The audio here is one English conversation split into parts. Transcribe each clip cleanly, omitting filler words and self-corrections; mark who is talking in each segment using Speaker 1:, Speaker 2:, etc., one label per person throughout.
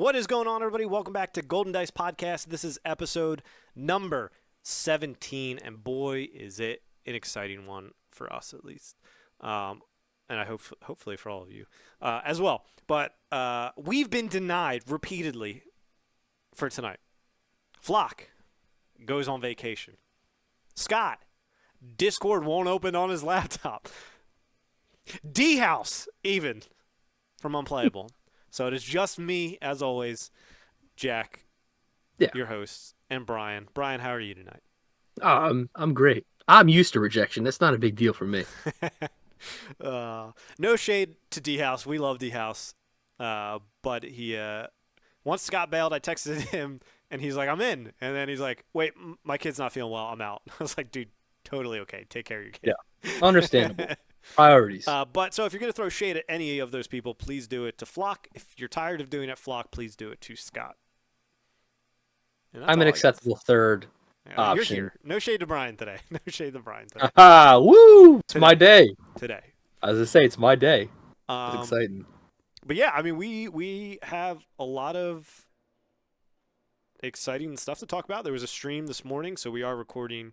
Speaker 1: What is going on, everybody? Welcome back to Golden Dice Podcast. This is episode number 17, and boy, is it an exciting one for us, at least. And I hope, hopefully for all of you as well. But we've been denied repeatedly for tonight. Flock goes on vacation. Scott, Discord won't open on his laptop. D-House, even, from Unplayable. So it is just me, as always, Jack, your host, and Brian. Brian, how are you tonight?
Speaker 2: I'm great. I'm used to rejection. That's not a big deal for me.
Speaker 1: No shade to D-House. We love D-House. But he once Scott bailed, I texted him, and he's like, I'm in. And then he's like, wait, my kid's not feeling well. I'm out. I was like, dude, totally okay. Take care of your kid.
Speaker 2: Yeah, understandable. Priorities.
Speaker 1: But so if you're going to throw shade at any of those people, please do it to Flock. If you're tired of doing it, Flock, please do it to Scott.
Speaker 2: I'm an acceptable third option.
Speaker 1: You're here. No shade to Brian today. No shade to Brian today.
Speaker 2: Woo! It's my day.
Speaker 1: Today.
Speaker 2: As I say, it's my day. It's exciting.
Speaker 1: But yeah, I mean, we have a lot of exciting stuff to talk about. There was a stream this morning, so we are recording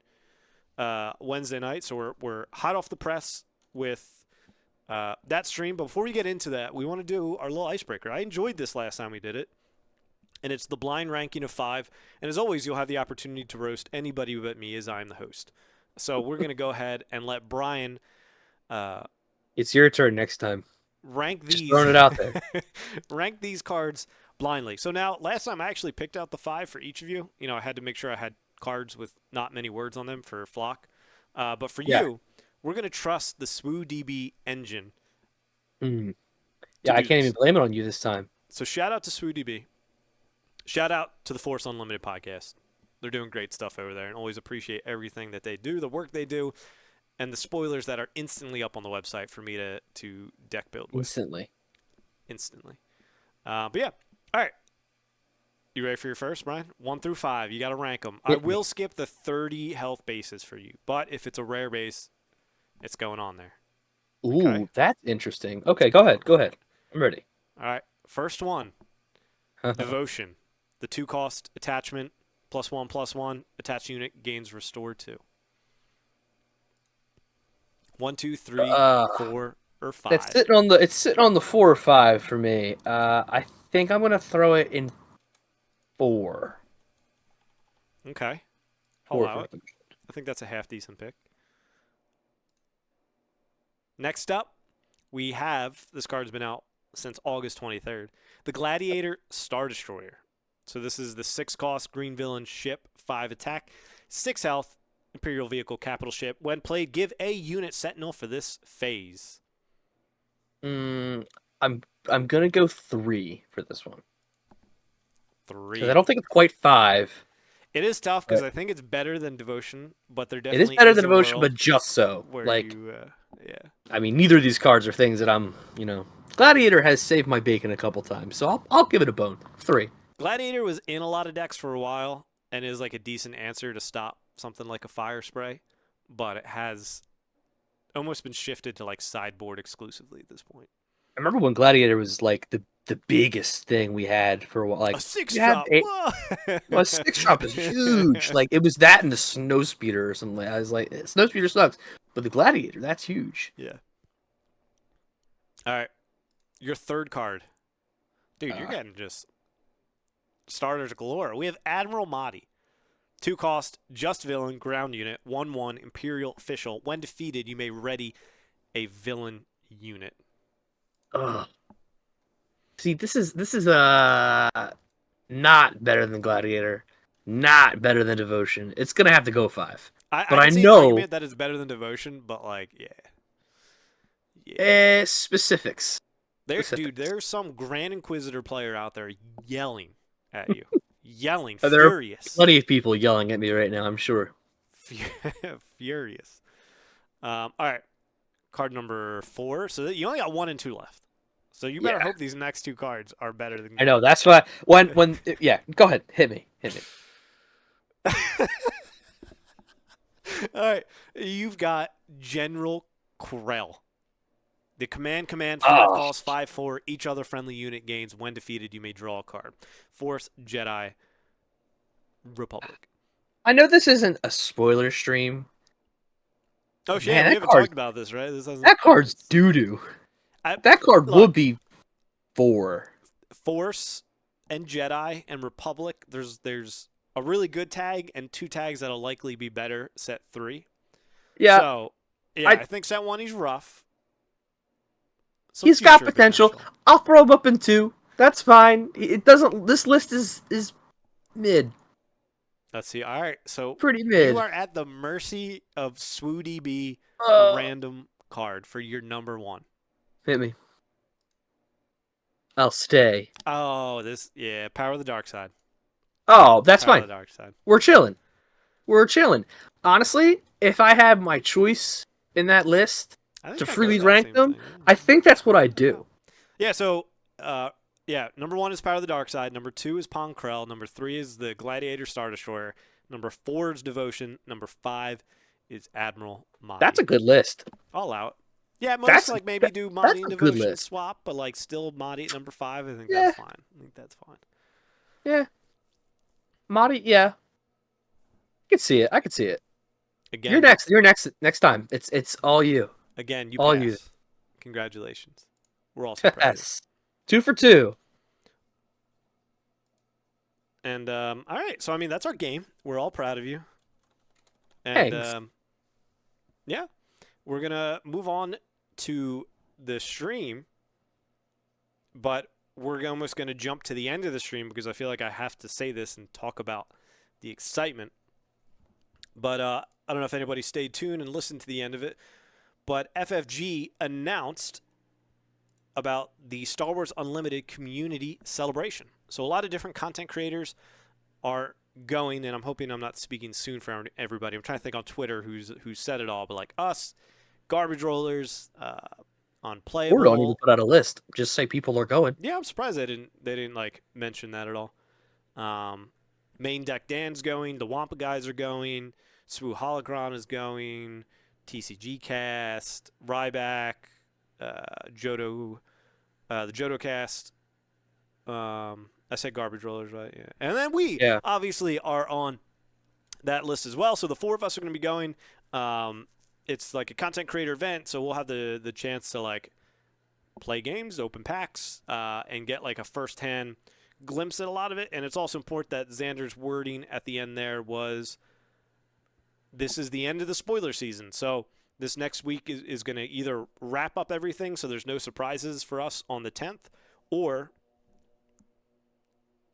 Speaker 1: Wednesday night. So we're hot off the press with that stream. But before we get into that, we want to do our little icebreaker. I enjoyed this last time we did it. And it's the blind ranking of 5. And as always, you'll have the opportunity to roast anybody but me as I'm the host. So we're going to go ahead and let Brian
Speaker 2: it's your turn next time.
Speaker 1: Rank these.
Speaker 2: Just throwing it out there.
Speaker 1: Rank these cards blindly. So now, last time I actually picked out the 5 for each of you. You know, I had to make sure I had cards with not many words on them for Flock. But for you, we're going to trust the SwooDB engine.
Speaker 2: Yeah, I can't even blame it on you this time.
Speaker 1: So shout out to SwooDB. Shout out to the Force Unlimited podcast. They're doing great stuff over there, and always appreciate everything that they do, the work they do, and the spoilers that are instantly up on the website for me to deck build with. Instantly. But yeah, all right. You ready for your first, Brian? 1 through 5. You got to rank them. I will skip the 30 health bases for you, but if it's a rare base, it's going on there.
Speaker 2: Ooh, okay? That's interesting. Okay, go ahead. I'm ready.
Speaker 1: All right. First one, Devotion. The 2-cost attachment, +1/+1. Attached unit gains restore 2. 1, 2, 3, 4, or 5.
Speaker 2: It's sitting on the 4 or 5 for me. I think I'm gonna throw it in 4.
Speaker 1: Okay. I'll allow it. I think that's a half decent pick. Next up, we have, this card's been out since August 23rd, the Gladiator Star Destroyer. So this is the 6-cost green villain ship, 5 attack, 6 health, Imperial vehicle, capital ship. When played, give a unit sentinel for this phase.
Speaker 2: I'm gonna go 3 for this one.
Speaker 1: 3.
Speaker 2: 'Cause I don't think it's quite 5.
Speaker 1: It is tough because I think it's better than Devotion, but they're definitely
Speaker 2: it is better than Devotion, but just so. Like,
Speaker 1: yeah.
Speaker 2: I mean, neither of these cards are things that I'm, Gladiator has saved my bacon a couple times, so I'll give it a bone. 3.
Speaker 1: Gladiator was in a lot of decks for a while and is like a decent answer to stop something like a fire spray, but it has almost been shifted to like sideboard exclusively at this point.
Speaker 2: I remember when Gladiator was like the biggest thing we had for a while. Like
Speaker 1: a 6-drop.
Speaker 2: Well, a 6-drop is huge. Like it was that and the Snowspeeder or something. I was like, Snowspeeder sucks, but the Gladiator, that's huge.
Speaker 1: Yeah. All right, your third card, dude. You're getting just starters galore. We have Admiral Mahdi. 2-cost, just villain, ground unit, 1/1, Imperial official. When defeated, you may ready a villain unit.
Speaker 2: See, this is not better than Gladiator, not better than Devotion. It's gonna have to go 5.
Speaker 1: I know that is better than Devotion, but like, yeah.
Speaker 2: Specifics.
Speaker 1: Dude, there's some Grand Inquisitor player out there yelling at you. Yelling,
Speaker 2: there
Speaker 1: furious.
Speaker 2: Are plenty of people yelling at me right now, I'm sure.
Speaker 1: Furious. All right. Card number 4. So you only got 1 and 2 left. So you better hope these next 2 cards are better than.
Speaker 2: I know. That's why. When go ahead, hit me.
Speaker 1: All right. You've got General Krell. The command field
Speaker 2: Oh,
Speaker 1: costs 5/4. Each other friendly unit gains. When defeated, you may draw a card. Force, Jedi, Republic.
Speaker 2: I know this isn't a spoiler stream,
Speaker 1: Oh
Speaker 2: but
Speaker 1: shit,
Speaker 2: man,
Speaker 1: we haven't talked about this, right? This hasn't.
Speaker 2: that card's doo doo.
Speaker 1: I,
Speaker 2: That card would
Speaker 1: look,
Speaker 2: be 4.
Speaker 1: Force and Jedi and Republic. There's a really good tag and 2 tags that'll likely be better. Set 3.
Speaker 2: Yeah,
Speaker 1: So yeah, I think set 1 he's rough. Some
Speaker 2: he's got
Speaker 1: future
Speaker 2: potential. I'll throw him up in 2. That's fine. It doesn't. This list is mid,
Speaker 1: Let's see. All right, so
Speaker 2: pretty mid.
Speaker 1: you are at the mercy of SwooDB
Speaker 2: Uh,
Speaker 1: random card for your number 1.
Speaker 2: Hit me. I'll stay.
Speaker 1: Oh, Power of the Dark Side.
Speaker 2: Oh, that's
Speaker 1: Power
Speaker 2: fine.
Speaker 1: of the Dark Side.
Speaker 2: We're chilling. We're chilling. Honestly, if I had my choice in that list
Speaker 1: I think
Speaker 2: to
Speaker 1: I go
Speaker 2: freely
Speaker 1: that
Speaker 2: rank
Speaker 1: same
Speaker 2: them,
Speaker 1: thing, yeah.
Speaker 2: I think that's what I do.
Speaker 1: Yeah, so number 1 is Power of the Dark Side. Number 2 is Pong Krell. Number 3 is the Gladiator Star Destroyer. Number 4 is Devotion. Number 5 is Admiral Mahdi.
Speaker 2: That's a good list.
Speaker 1: I'll allow it. Yeah, most
Speaker 2: That's-
Speaker 1: like maybe do Mahdi and
Speaker 2: a good
Speaker 1: Devotion
Speaker 2: list.
Speaker 1: swap, but like still Mahdi at number 5. I think
Speaker 2: Yeah.
Speaker 1: that's fine. I think that's fine.
Speaker 2: Yeah. Mahdi, yeah. I could see it. I could see it.
Speaker 1: Again,
Speaker 2: You're next. You're next time. It's all you.
Speaker 1: Again, you
Speaker 2: all
Speaker 1: pass.
Speaker 2: you.
Speaker 1: Congratulations. We're all so proud of you.
Speaker 2: Yes. 2 for 2.
Speaker 1: And all right, so I mean that's our game. We're all proud of you. And
Speaker 2: Thanks.
Speaker 1: yeah, we're gonna move on to the stream, but we're almost gonna jump to the end of the stream because I feel like I have to say this and talk about the excitement. But I don't know if anybody stayed tuned and listened to the end of it, but FFG announced about the Star Wars Unlimited community celebration. So a lot of different content creators are going, and I'm hoping I'm not speaking soon for everybody. I'm trying to think on Twitter who's said it all, but like us, Garbage Rollers, Unplayable.
Speaker 2: Or don't even put out a list. Just say people are going.
Speaker 1: Yeah, I'm surprised they didn't like mention that at all. Main Deck Dan's going, the Wampa guys are going, Swoo Holocron is going, TCG Cast, Ryback, Jodo, the Jodo Cast. I said Garbage Rollers, right? Yeah. And then we obviously are on that list as well. So the 4 of us are going to be going. It's like a content creator event, so we'll have the chance to like play games, open packs, and get like a first-hand glimpse at a lot of it. And it's also important that Xander's wording at the end there was, this is the end of the spoiler season. So this next week is going to either wrap up everything so there's no surprises for us on the 10th, or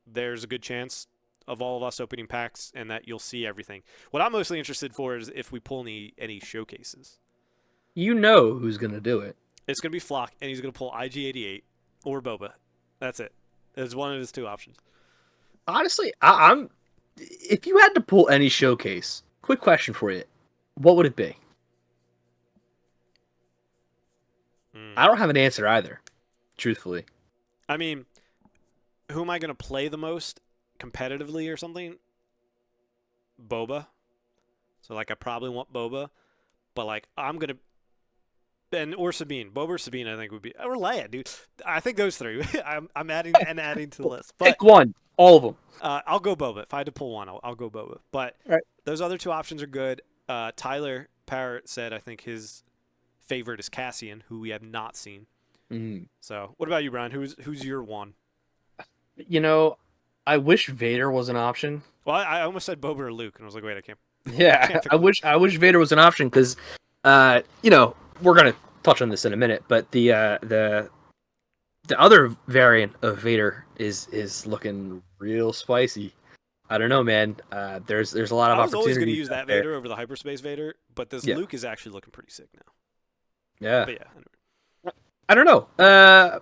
Speaker 1: there's a good chance of all of us opening packs and that you'll see everything. What I'm mostly interested for is if we pull any showcases.
Speaker 2: You know who's going to do it.
Speaker 1: It's going to be Flock, and he's going to pull IG-88 or Boba. That's it. It's one of his 2 options.
Speaker 2: Honestly, I'm. If you had to pull any showcase, quick question for you, what would it be? I don't have an answer either, truthfully.
Speaker 1: I mean, who am I going to play the most competitively or something? Boba. So, like, I probably want Boba. But, like, I'm going to... or Sabine. Boba or Sabine, I think, would be... Or Leia, dude. I think those 3. I'm adding to the list. But,
Speaker 2: pick one. All of them.
Speaker 1: I'll go Boba. If I had to pull one, I'll go Boba. But those other 2 options are good. Tyler Parrott said, I think his favorite is Cassian, who we have not seen. So, what about you, Brian? Who's your one?
Speaker 2: You know, I wish Vader was an option.
Speaker 1: Well, I almost said Boba or Luke, and I was like, wait, I can't.
Speaker 2: Yeah, I wish Vader was an option because, you know, we're gonna touch on this in a minute, but the other variant of Vader is looking real spicy. I don't know, man. There's a lot of opportunities. I was
Speaker 1: always going to use that Vader over the hyperspace Vader, but this Luke is actually looking pretty sick now.
Speaker 2: Yeah.
Speaker 1: But yeah. Anyway.
Speaker 2: I don't know.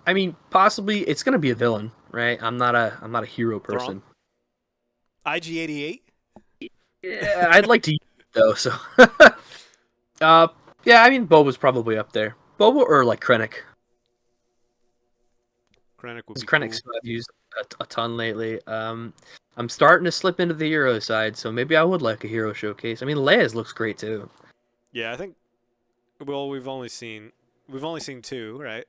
Speaker 2: I mean, possibly it's going to be a villain, right? I'm not a hero person.
Speaker 1: IG-88.
Speaker 2: Yeah, I'd like to use it though. So, yeah. I mean, Boba's probably up there. Boba or like Krennic.
Speaker 1: Krennic would be
Speaker 2: Krennic's
Speaker 1: cool.
Speaker 2: I've used a ton lately. I'm starting to slip into the hero side, so maybe I would like a hero showcase. I mean, Leia's looks great too.
Speaker 1: Yeah, I think. Well, we've only seen we've only seen two, right?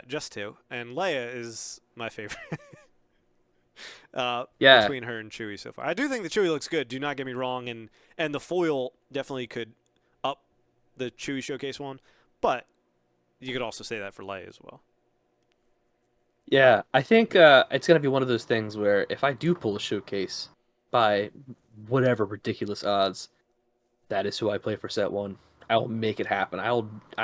Speaker 1: Just two, and Leia is my favorite.
Speaker 2: Yeah,
Speaker 1: Between her and Chewie so far, I do think the Chewie looks good. Do not get me wrong, and the foil definitely could up the Chewie showcase one, but you could also say that for Leia as well.
Speaker 2: yeah. I think it's gonna be one of those things where if I do pull a showcase by whatever ridiculous odds, that is who I play for set one. I will make it happen. I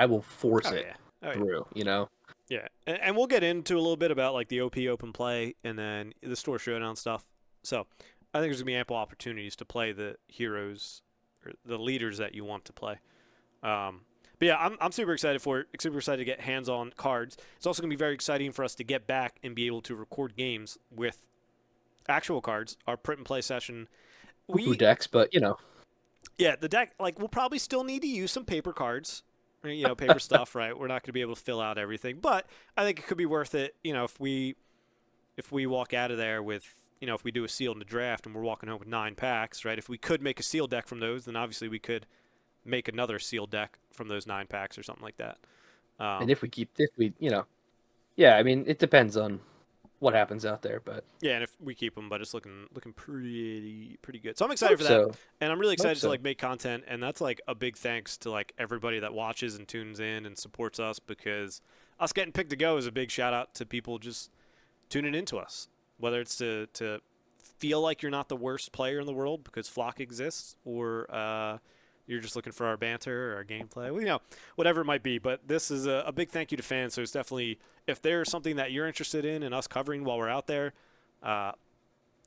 Speaker 2: will force
Speaker 1: Oh
Speaker 2: it
Speaker 1: yeah, oh yeah.
Speaker 2: through. You know.
Speaker 1: Yeah, and we'll get into a little bit about like the OP open play and then the store showdown stuff. So I think there's gonna be ample opportunities to play the heroes or the leaders that you want to play. But yeah, I'm super excited for it. Super excited to get hands on cards. It's also gonna be very exciting for us to get back and be able to record games with actual cards. Our print and play session.
Speaker 2: Poo
Speaker 1: We
Speaker 2: decks, but you know.
Speaker 1: Yeah, the deck, like, we'll probably still need to use some paper cards, right, paper stuff, right? We're not going to be able to fill out everything, but I think it could be worth it, if we walk out of there with, if we do a seal in the draft and we're walking home with 9 packs, right? If we could make a seal deck from those, then obviously we could make another seal deck from those 9 packs or something like that.
Speaker 2: And if we, yeah. I mean, it depends on what happens out there, but
Speaker 1: Yeah, and if we keep them, but it's looking pretty good. So I'm
Speaker 2: I
Speaker 1: excited
Speaker 2: hope
Speaker 1: for that,
Speaker 2: so.
Speaker 1: and I'm really
Speaker 2: Hope
Speaker 1: excited to
Speaker 2: so.
Speaker 1: like make content, and that's like a big thanks to like everybody that watches and tunes in and supports us, because us getting picked to go is a big shout out to people just tuning into us, whether it's to feel like you're not the worst player in the world because Flock exists, or you're just looking for our banter or our gameplay, well, whatever it might be. But this is a big thank you to fans. So it's definitely, if there's something that you're interested in and us covering while we're out there, uh,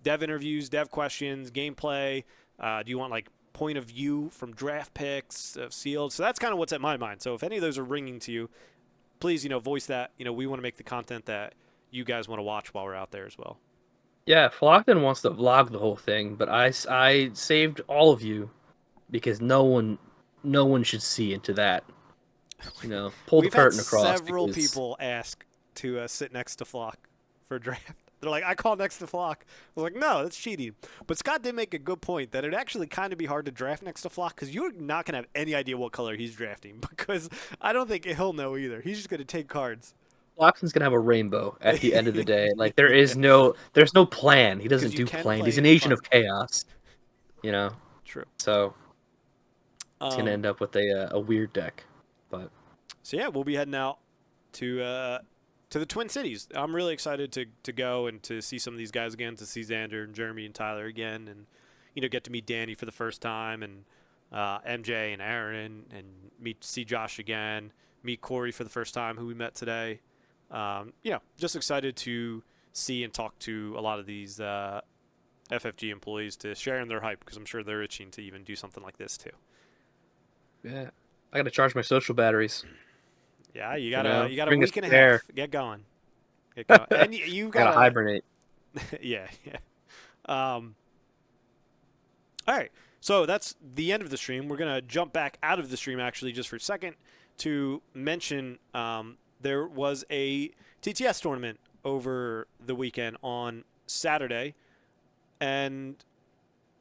Speaker 1: dev interviews, dev questions, gameplay. Do you want like point of view from draft picks, sealed? So that's kind of what's at my mind. So if any of those are ringing to you, please, voice that. We want to make the content that you guys want to watch while we're out there as well.
Speaker 2: Yeah, Flockton wants to vlog the whole thing, but I saved all of you because no one should see into that. Pull the
Speaker 1: We've had
Speaker 2: curtain across
Speaker 1: several
Speaker 2: because
Speaker 1: people ask to sit next to Flock for draft. They're like, I call next to Flock. I was like, no, that's cheating. But Scott did make a good point that it'd actually kind of be hard to draft next to Flock because you're not going to have any idea what color he's drafting, because I don't think he'll know either. He's just going to take cards.
Speaker 2: Flockton's gonna have a rainbow at the end of the day. Like
Speaker 1: Yeah,
Speaker 2: there's no plan. He doesn't
Speaker 1: because you
Speaker 2: do
Speaker 1: can
Speaker 2: plans. He's
Speaker 1: play
Speaker 2: an
Speaker 1: in
Speaker 2: agent
Speaker 1: fun.
Speaker 2: of chaos. You know,
Speaker 1: True.
Speaker 2: so it's gonna
Speaker 1: Um,
Speaker 2: end up with a weird deck. But
Speaker 1: so yeah, we'll be heading out to the Twin Cities. I'm really excited to go and to see some of these guys again, to see Xander and Jeremy and Tyler again, and get to meet Danny for the first time, and MJ and Aaron, and see Josh again, meet Corey for the first time, who we met today. Just excited to see and talk to a lot of these FFG employees, to share in their hype, because I'm sure they're itching to even do something like this too.
Speaker 2: yeah, I gotta charge my social batteries.
Speaker 1: Yeah, you got a
Speaker 2: Bring a
Speaker 1: week and a
Speaker 2: spare.
Speaker 1: half. Get going. Get going. And you've
Speaker 2: I gotta
Speaker 1: got to
Speaker 2: hibernate.
Speaker 1: yeah, yeah. All right. So that's the end of the stream. We're going to jump back out of the stream, actually, just for a second, to mention there was a TTS tournament over the weekend on Saturday, and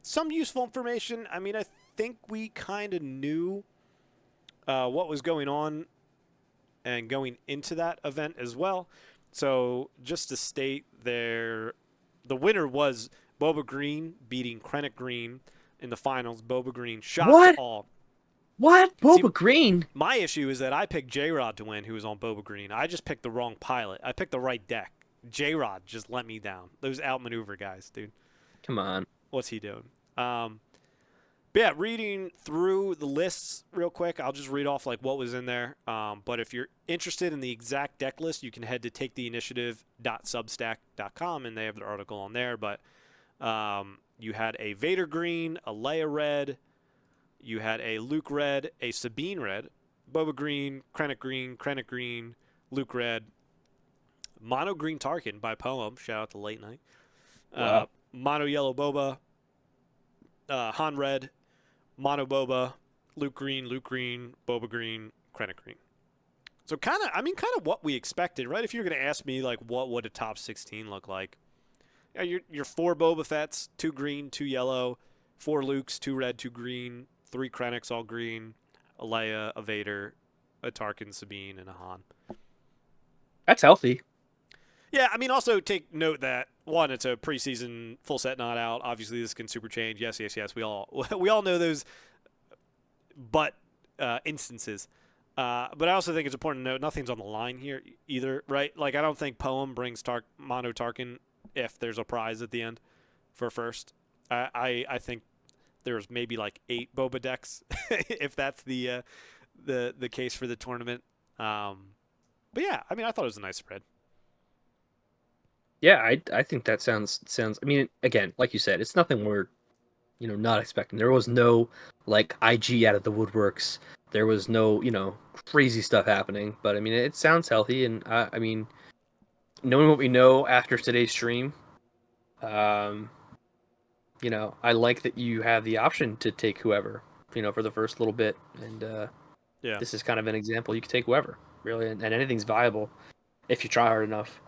Speaker 1: some useful information. I mean, I think we kind of knew what was going on and going into that event as well. So just to state there, the winner was Boba Green beating Krennic Green in the finals. Boba Green shocked
Speaker 2: What?
Speaker 1: all.
Speaker 2: What?
Speaker 1: See,
Speaker 2: Boba Green?
Speaker 1: my issue is that I picked J-Rod to win, who was on Boba Green. I just picked the wrong pilot. I picked the right deck. J-Rod just let me down. Those outmaneuver guys, dude.
Speaker 2: Come on.
Speaker 1: What's he doing? But yeah, reading through the lists real quick, I'll just read off like what was in there. But if you're interested in the exact deck list, you can head to taketheinitiative.substack.com, and they have the article on there. But you had a Vader green, a Leia red, you had a Luke red, a Sabine red, Boba green, Krennic green, Luke red, mono green Tarkin by Poem. Shout out to Late Night.
Speaker 2: Wow.
Speaker 1: Mono yellow Boba, Han red, mono Boba, Luke green, Boba green, Krennic green. So kind of what we expected, right? If you're going to ask me, like, what would a top 16 look like? Yeah, your 4 Boba Fett's, 2 green, 2 yellow, 4 Luke's, 2 red, 2 green, 3 Krennics, all green, a Leia, a Vader, a Tarkin, Sabine, and a Han.
Speaker 2: That's healthy.
Speaker 1: Yeah, I mean, also take note that one, it's a preseason full set not out. Obviously, this can super change. Yes, yes, yes. We all we all know those, but instances. But I also think it's important to note nothing's on the line here either, right? Like I don't think Poem brings Mono Tarkin if there's a prize at the end for first. I think there's maybe like 8 Boba decks if that's the case for the tournament. But yeah, I mean, I thought it was a nice spread.
Speaker 2: Yeah, I think that sounds. I mean, again, like you said, it's nothing we're not expecting. There was no like IG out of the woodworks. There was no crazy stuff happening. But I mean, it sounds healthy, and I mean, knowing what we know after today's stream, um, I like that you have the option to take whoever, for the first little bit, and
Speaker 1: Yeah.
Speaker 2: this is kind of an example. You can take whoever, really, and anything's viable if you try hard enough.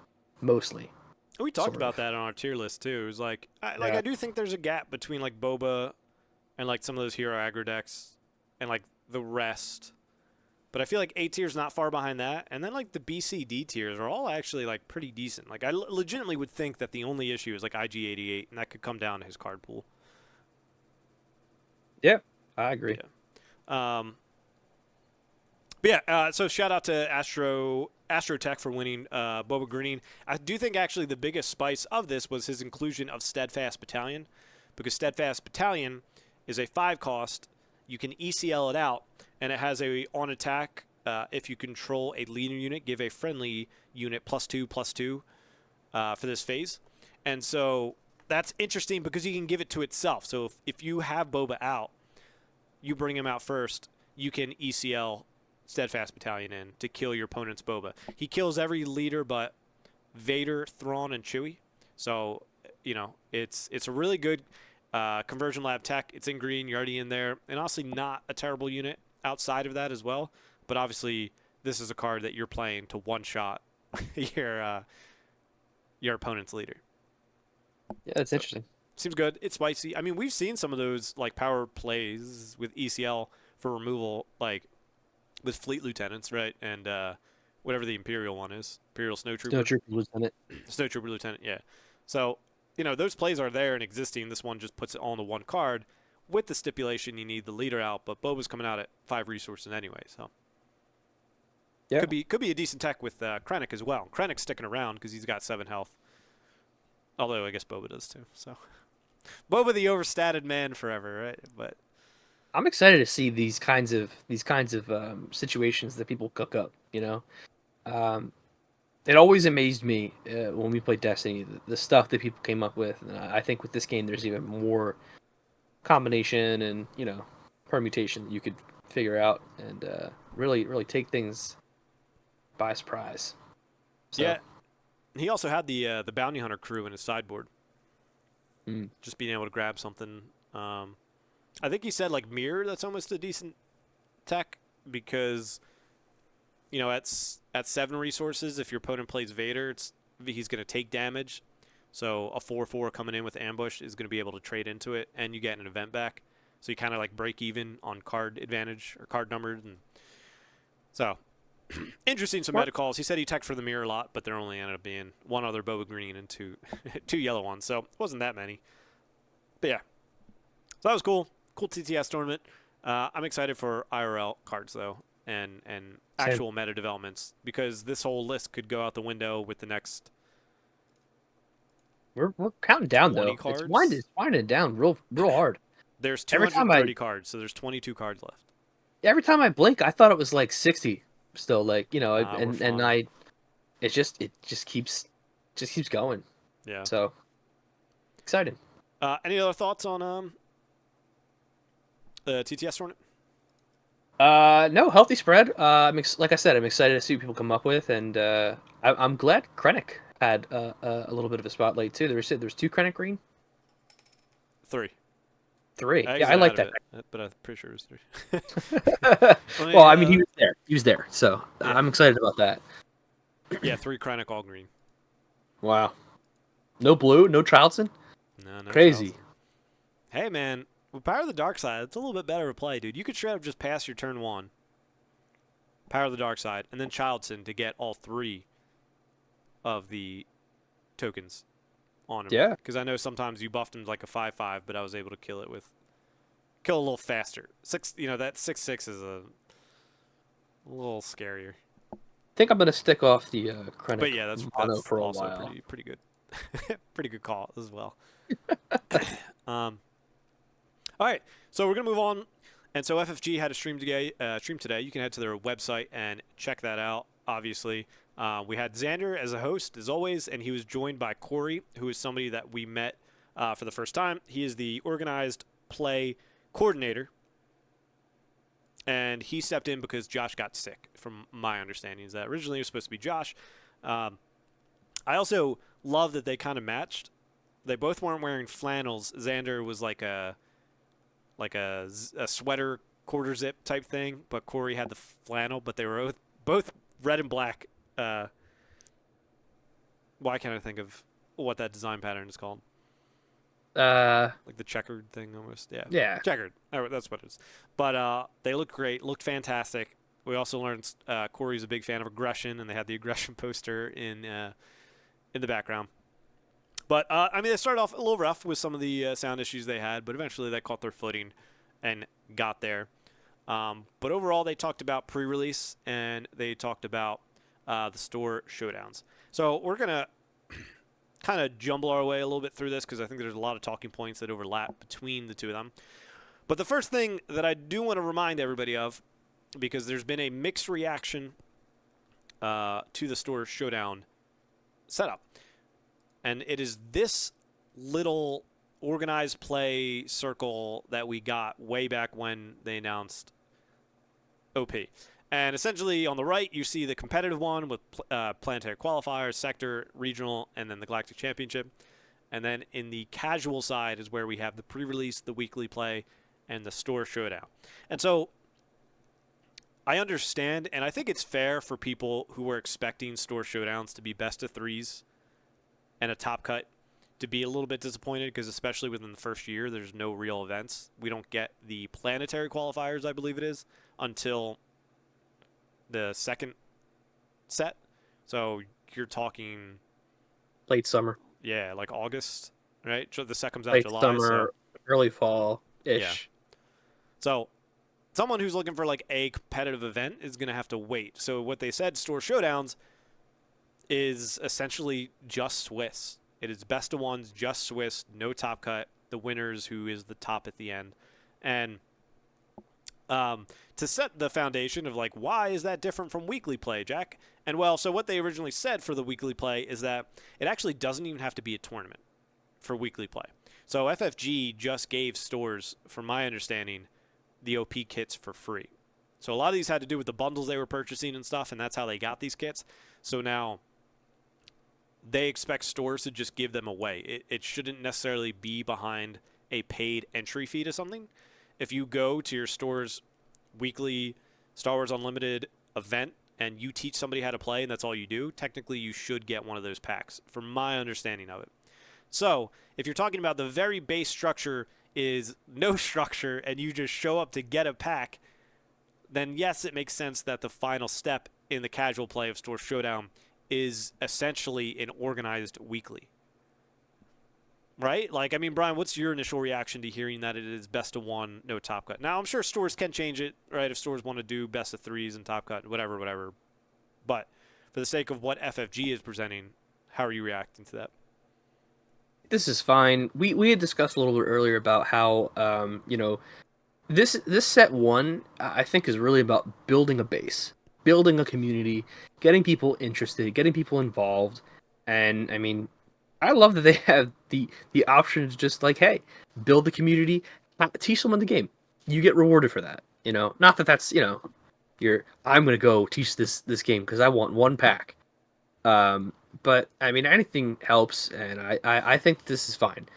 Speaker 2: Mostly,
Speaker 1: We talked
Speaker 2: sort
Speaker 1: about
Speaker 2: of.
Speaker 1: that on our tier list too. It was like,
Speaker 2: Yeah.
Speaker 1: I do think there's a gap between like Boba and like some of those hero aggro decks and like the rest. But I feel like A tier's not far behind that, and then like the B, C, D tiers are all actually like pretty decent. Like I legitimately would think that the only issue is like IG88, and that could come down to his card pool.
Speaker 2: Yeah, I agree.
Speaker 1: Yeah. But yeah, so shout out to Astrotech for winning Boba Green. I do think actually the biggest spice of this was his inclusion of Steadfast Battalion, because Steadfast Battalion is a 5 cost. You can ECL it out, and it has a on attack. If you control a leader unit, give a friendly unit +2/+2 for this phase. And so that's interesting because you can give it to itself. So if you have Boba out, you bring him out first, you can ECL Steadfast Battalion in to kill your opponent's Boba. He kills every leader but Vader, Thrawn, and Chewie. So, it's a really good conversion lab tech. It's in green. You're already in there. And honestly, not a terrible unit outside of that as well. But obviously, this is a card that you're playing to one-shot your opponent's leader.
Speaker 2: Yeah, that's
Speaker 1: So,
Speaker 2: interesting.
Speaker 1: seems good. It's spicy. I mean, we've seen some of those like power plays with ECL for removal, like with fleet lieutenants, right? And whatever the Imperial one is, Imperial
Speaker 2: No
Speaker 1: Snowtrooper,
Speaker 2: true lieutenant.
Speaker 1: Snowtrooper Lieutenant, yeah. So those plays are there and existing. This one just puts it all into one card, with the stipulation you need the leader out. But Boba's coming out at 5 resources anyway, so
Speaker 2: Yeah.
Speaker 1: could be a decent tech with Krennic as well. Krennic's sticking around because he's got 7 health. Although I guess Boba does too. So Boba the overstated man forever, right? But
Speaker 2: I'm excited to see these kinds of situations that people cook up. Um, it always amazed me when we played Destiny, the stuff that people came up with, and I think with this game, there's even more combination and permutation that you could figure out and really really take things by surprise. So,
Speaker 1: yeah, he also had the bounty hunter crew in his sideboard,
Speaker 2: mm,
Speaker 1: just being able to grab something. I think he said like mirror. That's almost a decent tech because at 7 resources, if your opponent plays Vader, he's going to take damage. So a 4/4 coming in with ambush is going to be able to trade into it, and you get an event back. So you kind of like break even on card advantage or card numbers, and so interesting. Some
Speaker 2: smart.
Speaker 1: meta calls. He said he teched for the mirror a lot, but there only ended up being 1 other Boba Green and 2 two yellow ones. So it wasn't that many. But yeah, so that was cool. Cool TTS tournament. I'm excited for IRL cards though, and
Speaker 2: Same.
Speaker 1: actual meta developments, because this whole list could go out the window with the next
Speaker 2: We're counting down
Speaker 1: 20
Speaker 2: though.
Speaker 1: cards.
Speaker 2: It's winding down real hard.
Speaker 1: There's
Speaker 2: Every time I
Speaker 1: 230 cards, so there's 22 cards left.
Speaker 2: every time I blink, I thought it was like 60 still. Like
Speaker 1: We're
Speaker 2: and
Speaker 1: flying.
Speaker 2: it just keeps going.
Speaker 1: Yeah.
Speaker 2: So excited.
Speaker 1: Any other thoughts on the TTS tournament?
Speaker 2: No, healthy spread. Like I said, I'm excited to see what people come up with, and I'm glad Krennic had a little bit of a spotlight too. There was 2 Krennic green,
Speaker 1: 3.
Speaker 2: 3.
Speaker 1: I
Speaker 2: Yeah, I
Speaker 1: exited
Speaker 2: like
Speaker 1: out of
Speaker 2: that.
Speaker 1: it, but I'm pretty sure it was 3. Let
Speaker 2: Well,
Speaker 1: me,
Speaker 2: I mean, he was there. He was there, so
Speaker 1: yeah,
Speaker 2: I'm excited about that.
Speaker 1: yeah, 3 Krennic all green.
Speaker 2: Wow. No blue, no Charlton.
Speaker 1: No
Speaker 2: Crazy.
Speaker 1: Charleston. Hey man, with Power of the Dark Side, it's a little bit better to play, dude. You could straight up just pass your turn 1, Power of the Dark Side, and then Child Sin to get all 3 of the tokens on him.
Speaker 2: Yeah.
Speaker 1: Because I know sometimes you buffed him like a 5/5, but I was able to kill a little faster. That 6/6 is a little scarier.
Speaker 2: I think I'm gonna stick off the Krennic
Speaker 1: But yeah, that's
Speaker 2: mono for a
Speaker 1: also
Speaker 2: while.
Speaker 1: pretty good. Pretty good call as well. All right, so we're gonna move on. And so FFG had a stream today. You can head to their website and check that out. Obviously, we had Xander as a host as always, and he was joined by Corey, who is somebody that we met for the first time. He is the organized play coordinator, and he stepped in because Josh got sick. From my understanding, is that originally it was supposed to be Josh. I also love that they kind of matched. They both weren't wearing flannels. Xander was like a sweater quarter zip type thing, but Corey had the flannel. But they were both red and black. Why can't I think of what that design pattern is called? Like the checkered thing almost. Yeah.
Speaker 2: Yeah.
Speaker 1: Checkered. Oh, that's what it is. But they looked great. Looked fantastic. We also learned Corey's a big fan of aggression, and they had the aggression poster in the background. But, they started off a little rough with some of the sound issues they had, but eventually they caught their footing and got there. But overall, they talked about pre-release, and they talked about the store showdowns. So we're going to kind of jumble our way a little bit through this because I think there's a lot of talking points that overlap between the two of them. But the first thing that I do want to remind everybody of, because there's been a mixed reaction to the store showdown setup. And it is this little organized play circle that we got way back when they announced OP. And essentially on the right, you see the competitive one with planetary qualifiers, sector, regional, and then the Galactic Championship. And then in the casual side is where we have the pre-release, the weekly play, and the store showdown. And so I understand, and I think it's fair for people who are expecting store showdowns to be best of threes and a top cut to be a little bit disappointed because especially within the first year, there's no real events. We don't get the planetary qualifiers, I believe it is, until the second set. So you're talking
Speaker 2: Late summer.
Speaker 1: Yeah, like August, right? So the set comes out
Speaker 2: Late
Speaker 1: July.
Speaker 2: summer, early fall-ish.
Speaker 1: Yeah. So someone who's looking for like a competitive event is going to have to wait. So what they said, store showdowns is essentially just Swiss. It is best of ones, just Swiss, no top cut. The winners, who is the top at the end, and to set the foundation of like why is that different from weekly play, Jack? And well, so what they originally said for the weekly play is that it actually doesn't even have to be a tournament for weekly play. So FFG just gave stores, from my understanding, the OP kits for free. So a lot of these had to do with the bundles they were purchasing and stuff, and that's how they got these kits. So now they expect stores to just give them away. It shouldn't necessarily be behind a paid entry fee to something. If you go to your store's weekly Star Wars Unlimited event and you teach somebody how to play and that's all you do, technically you should get one of those packs, from my understanding of it. So if you're talking about the very base structure is no structure and you just show up to get a pack, then yes, it makes sense that the final step in the casual play of Store Showdown is essentially an organized weekly. Right? Like, I mean, Brian, what's your initial reaction to hearing that it is best of one, no top cut? Now, I'm sure stores can change it, right? If stores want to do best of threes and top cut, whatever. But for the sake of what FFG is presenting, how are you reacting to that?
Speaker 2: This is fine. We had discussed a little bit earlier about how this set one I think is really about building a base, building a community, getting people interested, getting people involved, and I mean, I love that they have the option to just like, hey, build the community, teach someone the game. You get rewarded for that. Not that that's I'm gonna go teach this game because I want one pack. But I mean, anything helps, and I think this is fine.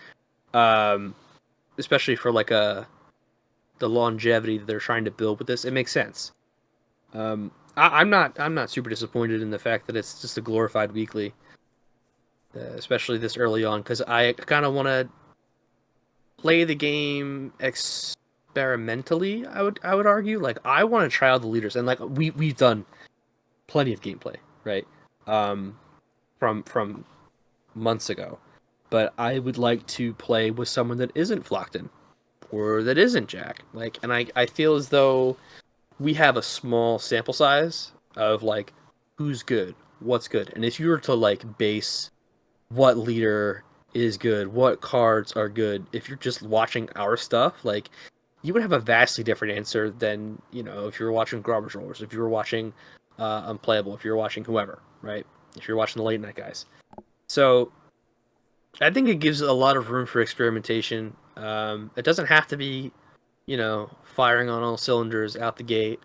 Speaker 2: Especially for like the longevity that they're trying to build with this, it makes sense. I'm not super disappointed in the fact that it's just a glorified weekly. Especially this early on, because I kind of want to play the game experimentally. I would argue. Like I want to try out the leaders, and like we've done plenty of gameplay, right? From months ago, but I would like to play with someone that isn't Flockton or that isn't Jack. Like, and I feel as though we have a small sample size of like who's good, what's good, and if you were to like base what leader is good, what cards are good, if you're just watching our stuff, like you would have a vastly different answer than if you were watching Garbage Rollers, if you were watching Unplayable, if you were watching whoever, right? If you're watching the late night guys. So I think it gives a lot of room for experimentation. It doesn't have to be, firing on all cylinders out the gate.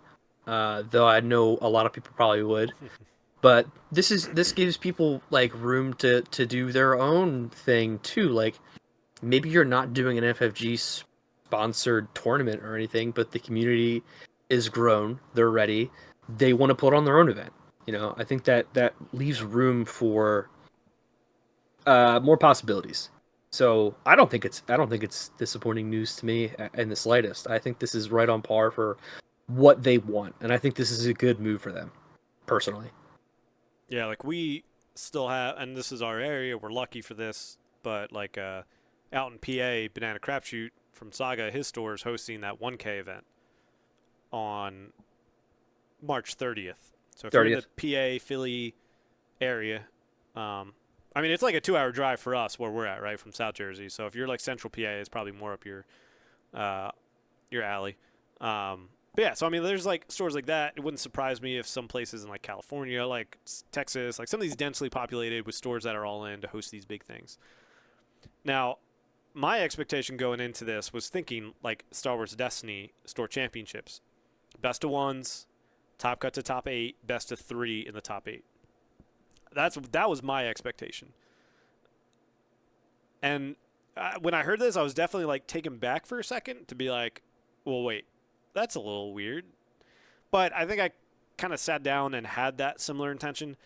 Speaker 2: Though I know a lot of people probably would. But this gives people like room to do their own thing too. Like maybe you're not doing an FFG sponsored tournament or anything, but the community is grown. They're ready. They want to put on their own event. I think that leaves room for more possibilities. So I don't think it's disappointing news to me in the slightest. I think this is right on par for what they want, and I think this is a good move for them, personally.
Speaker 1: Yeah, like we still have, and this is our area. We're lucky for this, but like out in PA, Banana Crapshoot from Saga, his store is hosting that 1K event on March 30th. So if you're in
Speaker 2: 30th.
Speaker 1: the PA Philly area, I mean it's like a 2-hour drive for us where we're at, right, from South Jersey. So if you're like Central PA, it's probably more up your alley. But yeah, so I mean, there's like stores like that. It wouldn't surprise me if some places in like California, like Texas, like some of these densely populated with stores that are all in to host these big things. Now, my expectation going into this was thinking like Star Wars Destiny store championships, best of ones, top cut to top 8, best of 3 in the top 8. That was my expectation. And when I heard this, I was definitely like taken back for a second to be like, well, wait, that's a little weird. But I think I kind of sat down and had that similar intention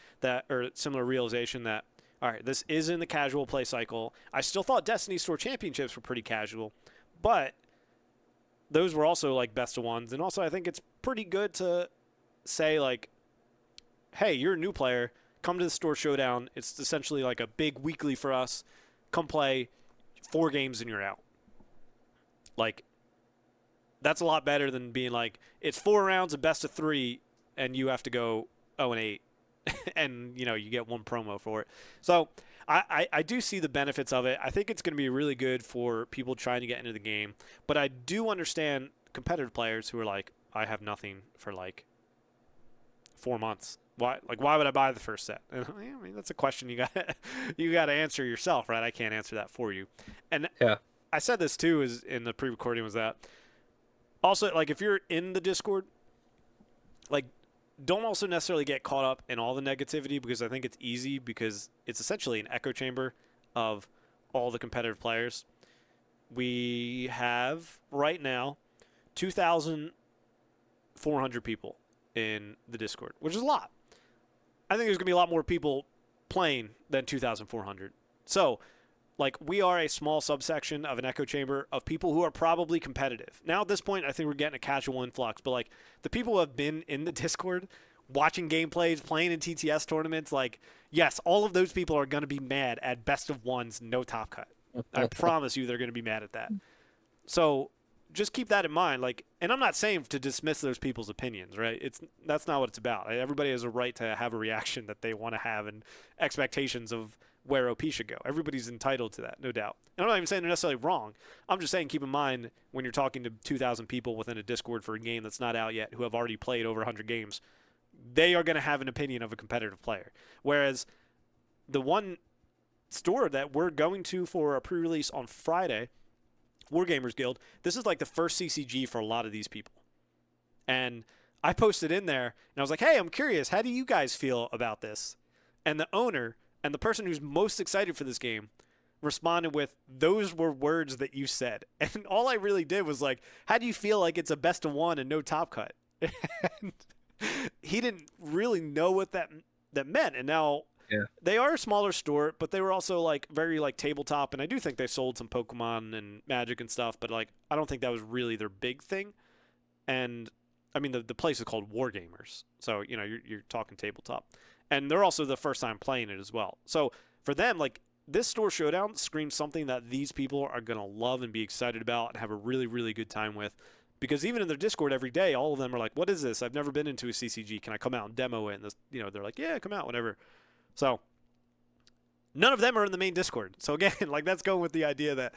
Speaker 1: or similar realization that, all right, this is in the casual play cycle. I still thought Destiny Store Championships were pretty casual, but those were also like best of ones. And also I think it's pretty good to say like, hey, you're a new player. Come to the Store Showdown. It's essentially like a big weekly for us. Come play 4 games and you're out. Like, that's a lot better than being like, it's 4 rounds of best of 3 and you have to go 0-8 and you get 1 promo for it. So I do see the benefits of it. I think it's going to be really good for people trying to get into the game, but I do understand competitive players who are like, I have nothing for like 4 months. Why would I buy the first set? And, I mean, that's a question you got to answer yourself, right? I can't answer that for you. And
Speaker 2: Yeah.
Speaker 1: I said this too is in the pre-recording was that also, like, if you're in the Discord, like, don't also necessarily get caught up in all the negativity because I think it's easy because it's essentially an echo chamber of all the competitive players. We have right now 2,400 people in the Discord, which is a lot. I think there's going to be a lot more people playing than 2,400. So, like, we are a small subsection of an echo chamber of people who are probably competitive. Now, at this point, I think we're getting a casual influx, but, like, the people who have been in the Discord, watching gameplays, playing in TTS tournaments, like, yes, all of those people are going to be mad at best of ones, no top cut. I promise you they're going to be mad at that. So, just keep that in mind. Like, and I'm not saying to dismiss those people's opinions, right? That's not what it's about. Everybody has a right to have a reaction that they want to have and expectations of where OP should go. Everybody's entitled to that, no doubt. And I'm not even saying they're necessarily wrong. I'm just saying keep in mind when you're talking to 2,000 people within a Discord for a game that's not out yet who have already played over 100 games, they are going to have an opinion of a competitive player. Whereas the one store that we're going to for a pre-release on Friday, Wargamers Guild, this is like the first CCG for a lot of these people. And I posted in there, and I was like, hey, I'm curious, how do you guys feel about this? And the owner and the person who's most excited for this game responded with, those were words that you said. And all I really did was like, how do you feel like it's a best of one and no top cut? And he didn't really know what that meant. And now
Speaker 2: Yeah.
Speaker 1: they are a smaller store, but they were also like very like tabletop, and I do think they sold some Pokemon and Magic and stuff, but like I don't think that was really their big thing. And I mean the place is called Wargamers, so you know you're talking tabletop, and they're also the first time playing it as well. So for them, like this store showdown screams something that these people are gonna love and be excited about and have a really good time with. Because even in their Discord every day, all of them are like, "What is this? I've never been into a CCG. Can I come out and demo it?" And this, you know, they're like, "Yeah, come out, whatever." So none of them are in the main Discord. So again, like that's going with the idea that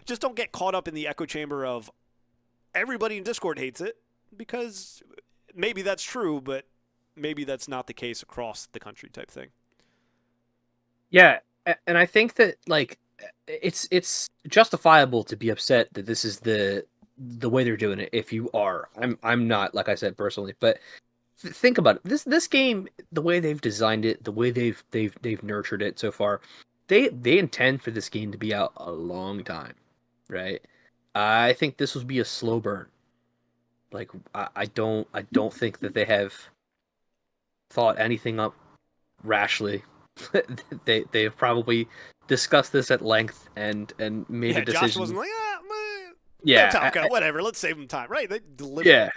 Speaker 1: just don't get caught up in the echo chamber of everybody in Discord hates it, because maybe that's true, but maybe that's not the case across the country type thing.
Speaker 2: Yeah, and I think that like it's justifiable to be upset that this is the way they're doing it. If you are, I'm not, like I said personally, but think about it. This game, the way they've designed it, the way they've nurtured it so far, they intend for this game to be out a long time, right? I think this will be a slow burn. Like I don't think that they have thought anything up rashly. They have probably discussed this at length and made a
Speaker 1: Yeah, Josh
Speaker 2: decision.
Speaker 1: wasn't like, they'll
Speaker 2: Yeah,
Speaker 1: talk, whatever. Let's save them time, right? They
Speaker 2: yeah.
Speaker 1: deliberate.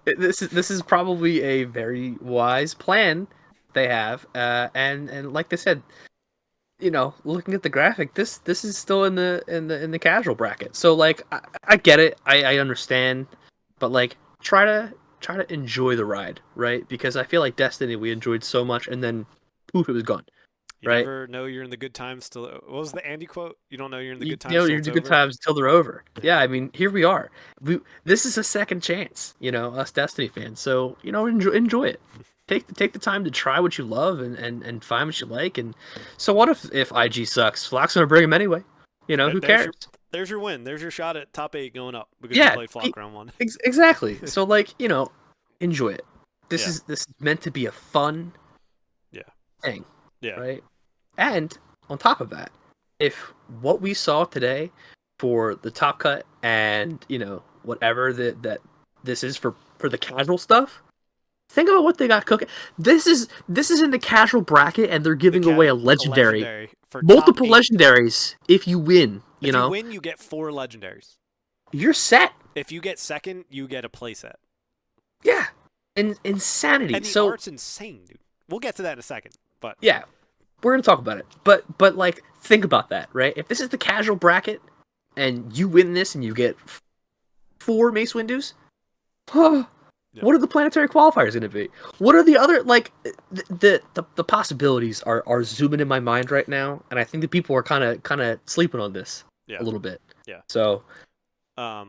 Speaker 2: This is probably a very wise plan they have, and like they said, looking at the graphic, this is still in the casual bracket. So like I get it, I understand, but like try to enjoy the ride, right? Because I feel like Destiny we enjoyed so much, and then poof, it was gone,
Speaker 1: You
Speaker 2: right?
Speaker 1: never know you're in the good times till. What was the Andy quote? You don't know you're in the
Speaker 2: You
Speaker 1: good times
Speaker 2: know,
Speaker 1: till
Speaker 2: you're
Speaker 1: it's
Speaker 2: the good
Speaker 1: over.
Speaker 2: times until they're over. Yeah, I mean, here we are. This is a second chance, us Destiny fans. So enjoy it. Take the time to try what you love and find what you like. And so what if IG sucks? Flock's gonna bring him anyway. Who
Speaker 1: There's
Speaker 2: cares?
Speaker 1: your win. There's your shot at top 8 going up because you
Speaker 2: Yeah,
Speaker 1: played Flock round 1.
Speaker 2: exactly. So like enjoy it. This
Speaker 1: Yeah,
Speaker 2: is meant to be a fun
Speaker 1: yeah,
Speaker 2: thing,
Speaker 1: yeah.
Speaker 2: right? And on top of that, if what we saw today for the top cut and whatever that this is for the casual stuff, think about what they got cooking. This is in the casual bracket, and they're giving away a
Speaker 1: A
Speaker 2: legendary,
Speaker 1: legendary for top
Speaker 2: multiple
Speaker 1: 8.
Speaker 2: legendaries if you win.
Speaker 1: If you win, you get 4 legendaries.
Speaker 2: You're set.
Speaker 1: If you get second, you get a playset.
Speaker 2: Yeah, insanity.
Speaker 1: And the
Speaker 2: So
Speaker 1: art's insane, dude. We'll get to that in a second. But
Speaker 2: yeah, we're gonna talk about it. But like, think about that, right? If this is the casual bracket, and you win this, and you get 4 Mace Windows, what are the planetary qualifiers going to be? What are the other like the possibilities are zooming in my mind right now, and I think that people are kind of sleeping on this
Speaker 1: yeah,
Speaker 2: a little bit.
Speaker 1: yeah.
Speaker 2: So
Speaker 1: All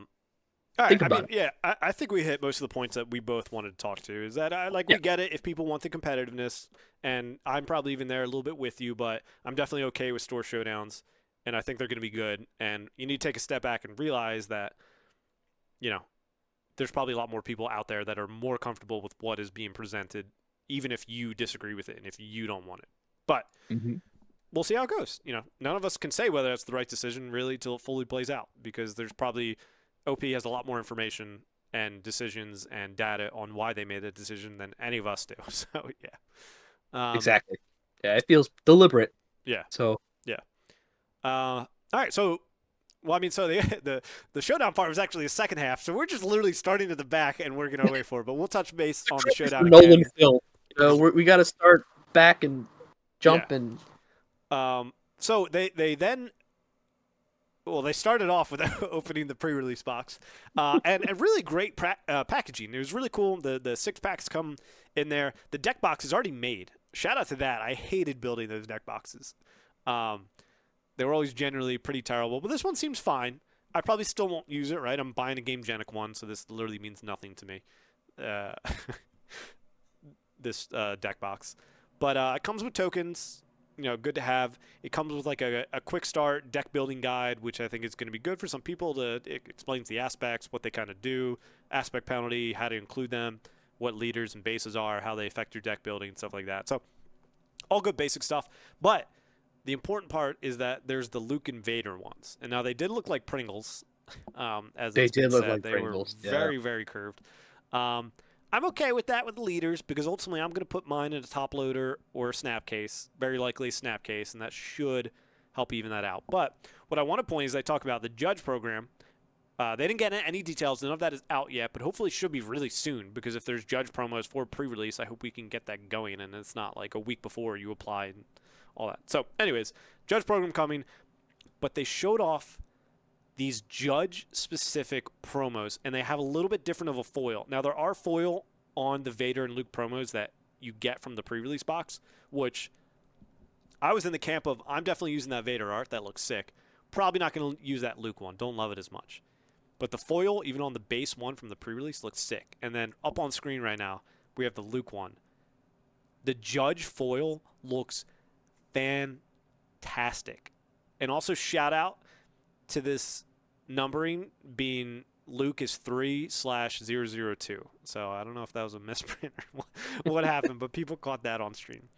Speaker 1: right.
Speaker 2: think
Speaker 1: I
Speaker 2: about
Speaker 1: mean,
Speaker 2: it.
Speaker 1: yeah, I think we hit most of the points that we both wanted to talk to. Is that we
Speaker 2: Yeah,
Speaker 1: get it if people want the competitiveness, and I'm probably even there a little bit with you, but I'm definitely okay with store showdowns, and I think they're going to be good. And you need to take a step back and realize that, there's probably a lot more people out there that are more comfortable with what is being presented, even if you disagree with it and if you don't want it. But we'll see how it goes. None of us can say whether that's the right decision really till it fully plays out, because there's probably OP has a lot more information and decisions and data on why they made that decision than any of us do. So yeah,
Speaker 2: exactly. Yeah, it feels deliberate.
Speaker 1: yeah,
Speaker 2: So
Speaker 1: yeah. All right, so well, I mean, so the showdown part was actually the second half, so we're just literally starting at the back and working our way forward. But we'll touch base on the showdown
Speaker 2: Nolan
Speaker 1: again.
Speaker 2: film. We got to start back and
Speaker 1: Yeah.
Speaker 2: jump and
Speaker 1: So they then. Well, they started off with opening the pre-release box, and really great packaging. It was really cool. The 6-packs come in there. The deck box is already made. Shout out to that. I hated building those deck boxes. They were always generally pretty terrible, but this one seems fine. I probably still won't use it, right? I'm buying a Game Genic one, so this literally means nothing to me. This deck box. But it comes with tokens. Good to have. It comes with like a quick start deck building guide, which I think is going to be good for some people. It explains the aspects, what they kind of do, aspect penalty, how to include them, what leaders and bases are, how they affect your deck building, stuff like that. So all good basic stuff. But the important part is that there's the Luke and Vader ones. And now they did look like Pringles, as
Speaker 2: they
Speaker 1: it's been
Speaker 2: did look
Speaker 1: said.
Speaker 2: like
Speaker 1: They
Speaker 2: Pringles.
Speaker 1: were very, very curved. I'm okay with that with leaders because ultimately I'm going to put mine in a top loader or a snap case, very likely a snap case, and that should help even that out. But what I want to point is I talk about the judge program. They didn't get any details. None of that is out yet, but hopefully it should be really soon because if there's judge promos for pre-release, I hope we can get that going and it's not like a week before you apply and all that. So anyways, judge program coming, but they showed off these judge-specific promos, and they have a little bit different of a foil. Now, there are foil on the Vader and Luke promos that you get from the pre-release box, which I was in the camp of I'm definitely using that Vader art. That looks sick. Probably not going to use that Luke one. Don't love it as much. But the foil, even on the base one from the pre-release, looks sick. And then up on screen right now, we have the Luke one. The Judge foil looks fantastic. And also shout out to this numbering being Luke is 3/002. So I don't know if that was a misprint or what happened, but people caught that on stream.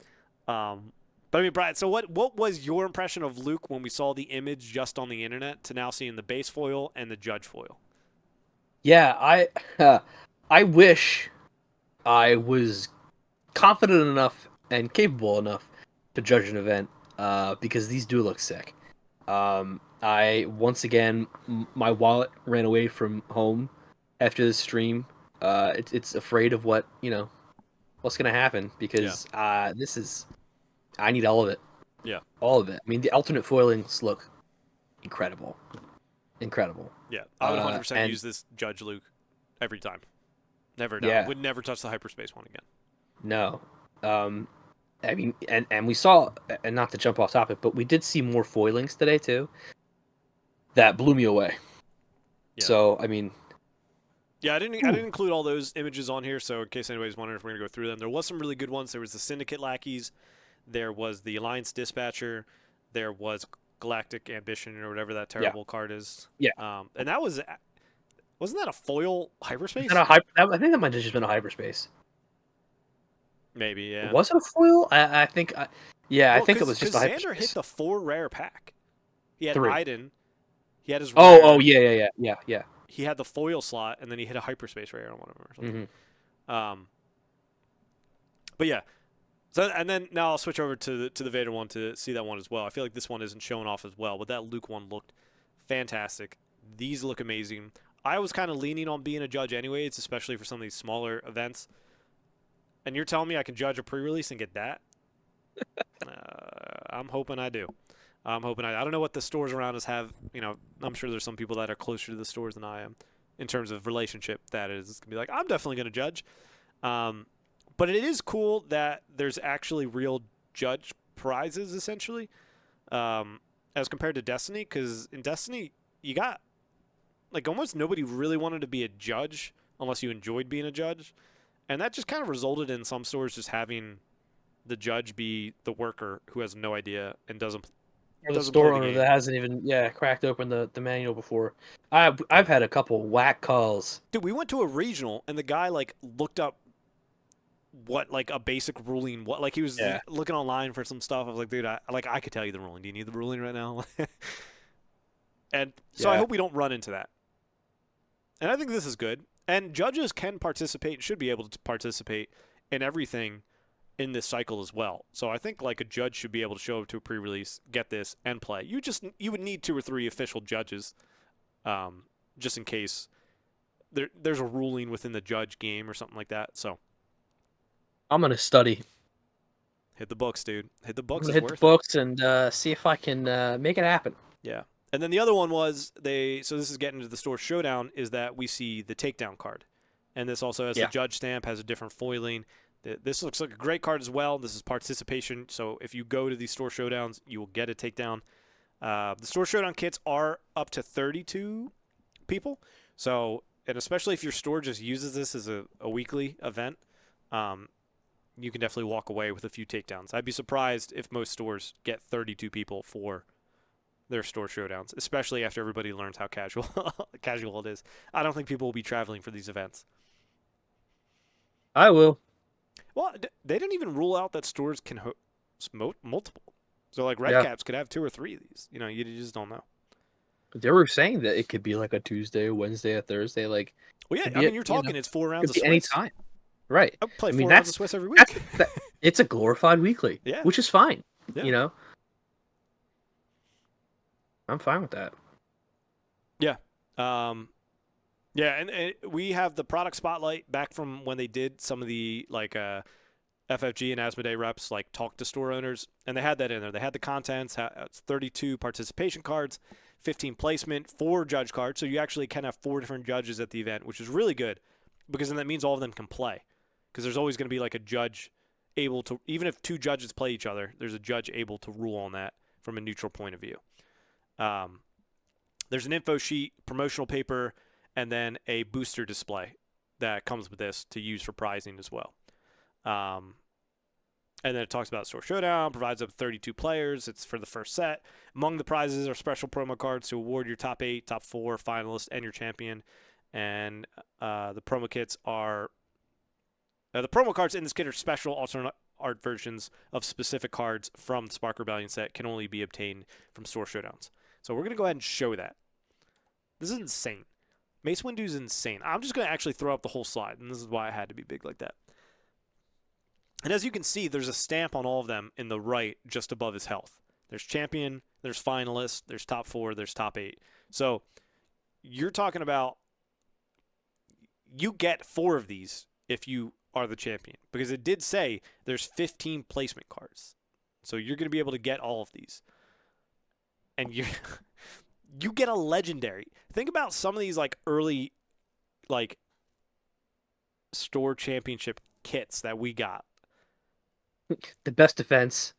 Speaker 1: But I mean, Brian, so what was your impression of Luke when we saw the image just on the internet to now seeing the base foil and the judge foil?
Speaker 2: Yeah, I wish I was confident enough and capable enough to judge an event, because these do look sick. I once again, my wallet ran away from home after this stream. It's afraid of what's gonna happen
Speaker 1: Yeah.
Speaker 2: because I need all of it,
Speaker 1: Yeah.
Speaker 2: all of it. I mean, the alternate foilings look incredible, incredible.
Speaker 1: Yeah. I would 100%
Speaker 2: And
Speaker 1: use this Judge Luke every time. Never done.
Speaker 2: yeah,
Speaker 1: Would never touch the hyperspace one again.
Speaker 2: no, I mean, and we saw, and not to jump off topic, but we did see more foilings today too. That blew me away.
Speaker 1: Yeah.
Speaker 2: So I mean,
Speaker 1: Yeah, I didn't include all those images on here, so in case anybody's wondering if we're gonna go through them, there was some really good ones. There was the Syndicate lackeys, there was the Alliance Dispatcher, there was Galactic Ambition or whatever that terrible card is.
Speaker 2: yeah.
Speaker 1: And that wasn't that a foil hyperspace?
Speaker 2: I think that might have just been a hyperspace.
Speaker 1: Maybe, yeah.
Speaker 2: Was it a foil? I think, yeah, I
Speaker 1: Well,
Speaker 2: think it was just a
Speaker 1: Xander
Speaker 2: hyperspace.
Speaker 1: hit the 4 rare pack. He had
Speaker 2: 3.
Speaker 1: Iden. He had his
Speaker 2: Oh,
Speaker 1: rare.
Speaker 2: oh, yeah.
Speaker 1: He had the foil slot, and then he hit a hyperspace rare on one of them or something.
Speaker 2: Mm-hmm.
Speaker 1: But yeah. So and then now I'll switch over to the Vader one to see that one as well. I feel like this one isn't showing off as well, but that Luke one looked fantastic. These look amazing. I was kind of leaning on being a judge anyways, especially for some of these smaller events. And you're telling me I can judge a pre-release and get that? I'm hoping I do. I'm hoping I don't know what the stores around us have. You know, I'm sure there's some people that are closer to the stores than I am in terms of relationship. That is, it's gonna be like I'm definitely gonna judge. But it is cool that there's actually real judge prizes essentially, as compared to Destiny. Because in Destiny, you got like almost nobody really wanted to be a judge unless you enjoyed being a judge, and that just kind of resulted in some stores just having the judge be the worker who has no idea and doesn't
Speaker 2: Or the
Speaker 1: doesn't play
Speaker 2: store
Speaker 1: the
Speaker 2: owner
Speaker 1: game.
Speaker 2: that hasn't even cracked open the manual before. I've had a couple whack calls.
Speaker 1: Dude, we went to a regional and the guy like looked up what like a basic ruling what like he was
Speaker 2: Yeah.
Speaker 1: looking online for some stuff. I was like, dude, I could tell you the ruling. Do you need the ruling right now? And so I
Speaker 2: Yeah.
Speaker 1: hope we don't run into that. And I think this is good. And judges can participate and should be able to participate in everything in this cycle as well. So I think like a judge should be able to show up to a pre-release, get this, and play. You would need 2 or 3 official judges, just in case there's a ruling within the judge game or something like that. So
Speaker 2: I'm gonna study.
Speaker 1: hit the books, dude. Hit the
Speaker 2: I'm
Speaker 1: books.
Speaker 2: gonna
Speaker 1: It's
Speaker 2: hit the
Speaker 1: worth it.
Speaker 2: books and see if I can make it happen.
Speaker 1: Yeah. And then the other one was so this is getting to the store showdown, is that we see the takedown card. And this also has the judge stamp, has a different foiling. This looks like a great card as well. This is participation. So if you go to these store showdowns, you will get a takedown. The store showdown kits are up to 32 people. So, and especially if your store just uses this as a weekly event, you can definitely walk away with a few takedowns. I'd be surprised if most stores get 32 people for their store showdowns, especially after everybody learns how casual it is. I don't think people will be traveling for these events.
Speaker 2: I will.
Speaker 1: Well, they didn't even rule out that stores can host multiple. So like Red
Speaker 2: Yeah.
Speaker 1: Caps could have 2 or 3 of these. You know, you just don't know.
Speaker 2: They were saying that it could be like a Tuesday, a Wednesday, a Thursday. Like,
Speaker 1: Well, yeah,
Speaker 2: could
Speaker 1: I
Speaker 2: be
Speaker 1: mean, you're talking it's 4 rounds
Speaker 2: could
Speaker 1: of
Speaker 2: be any
Speaker 1: splits.
Speaker 2: time. Right.
Speaker 1: I play
Speaker 2: I mean,
Speaker 1: 4 rounds of Swiss every
Speaker 2: that's
Speaker 1: week.
Speaker 2: that, it's a glorified weekly,
Speaker 1: Yeah.
Speaker 2: which is fine.
Speaker 1: Yeah.
Speaker 2: You know, I'm fine with that.
Speaker 1: Yeah. Um, yeah, and we have the product spotlight back from when they did some of the like FFG and Asmodee reps like talk to store owners, and they had that in there. They had the contents, it's 32 participation cards, 15 placement, 4 judge cards. So you actually can have 4 different judges at the event, which is really good because then that means all of them can play. Because there's always going to be like a judge able to, even if 2 judges play each other, there's a judge able to rule on that from a neutral point of view. Um, there's an info sheet, promotional paper, and then a booster display that comes with this to use for prizing as well. And then it talks about Store Showdown, provides up 32 players. It's for the first set. Among the prizes are special promo cards to award your top 8, top 4 finalists, and your champion. And the promo kits are the promo cards in this kit are special alternate art versions of specific cards from the Spark Rebellion set, can only be obtained from Store Showdowns. So we're going to go ahead and show that. This is insane. Mace Windu is insane. I'm just going to actually throw up the whole slide, and this is why I had to be big like that. And as you can see, there's a stamp on all of them in the right just above his health. There's champion, there's finalist, there's top 4, there's top 8. So you're talking about you get 4 of these if you are the champion, because it did say there's 15 placement cards. So you're going to be able to get all of these. And you get a legendary. Think about some of these like early like store championship kits that we got.
Speaker 2: The best defense.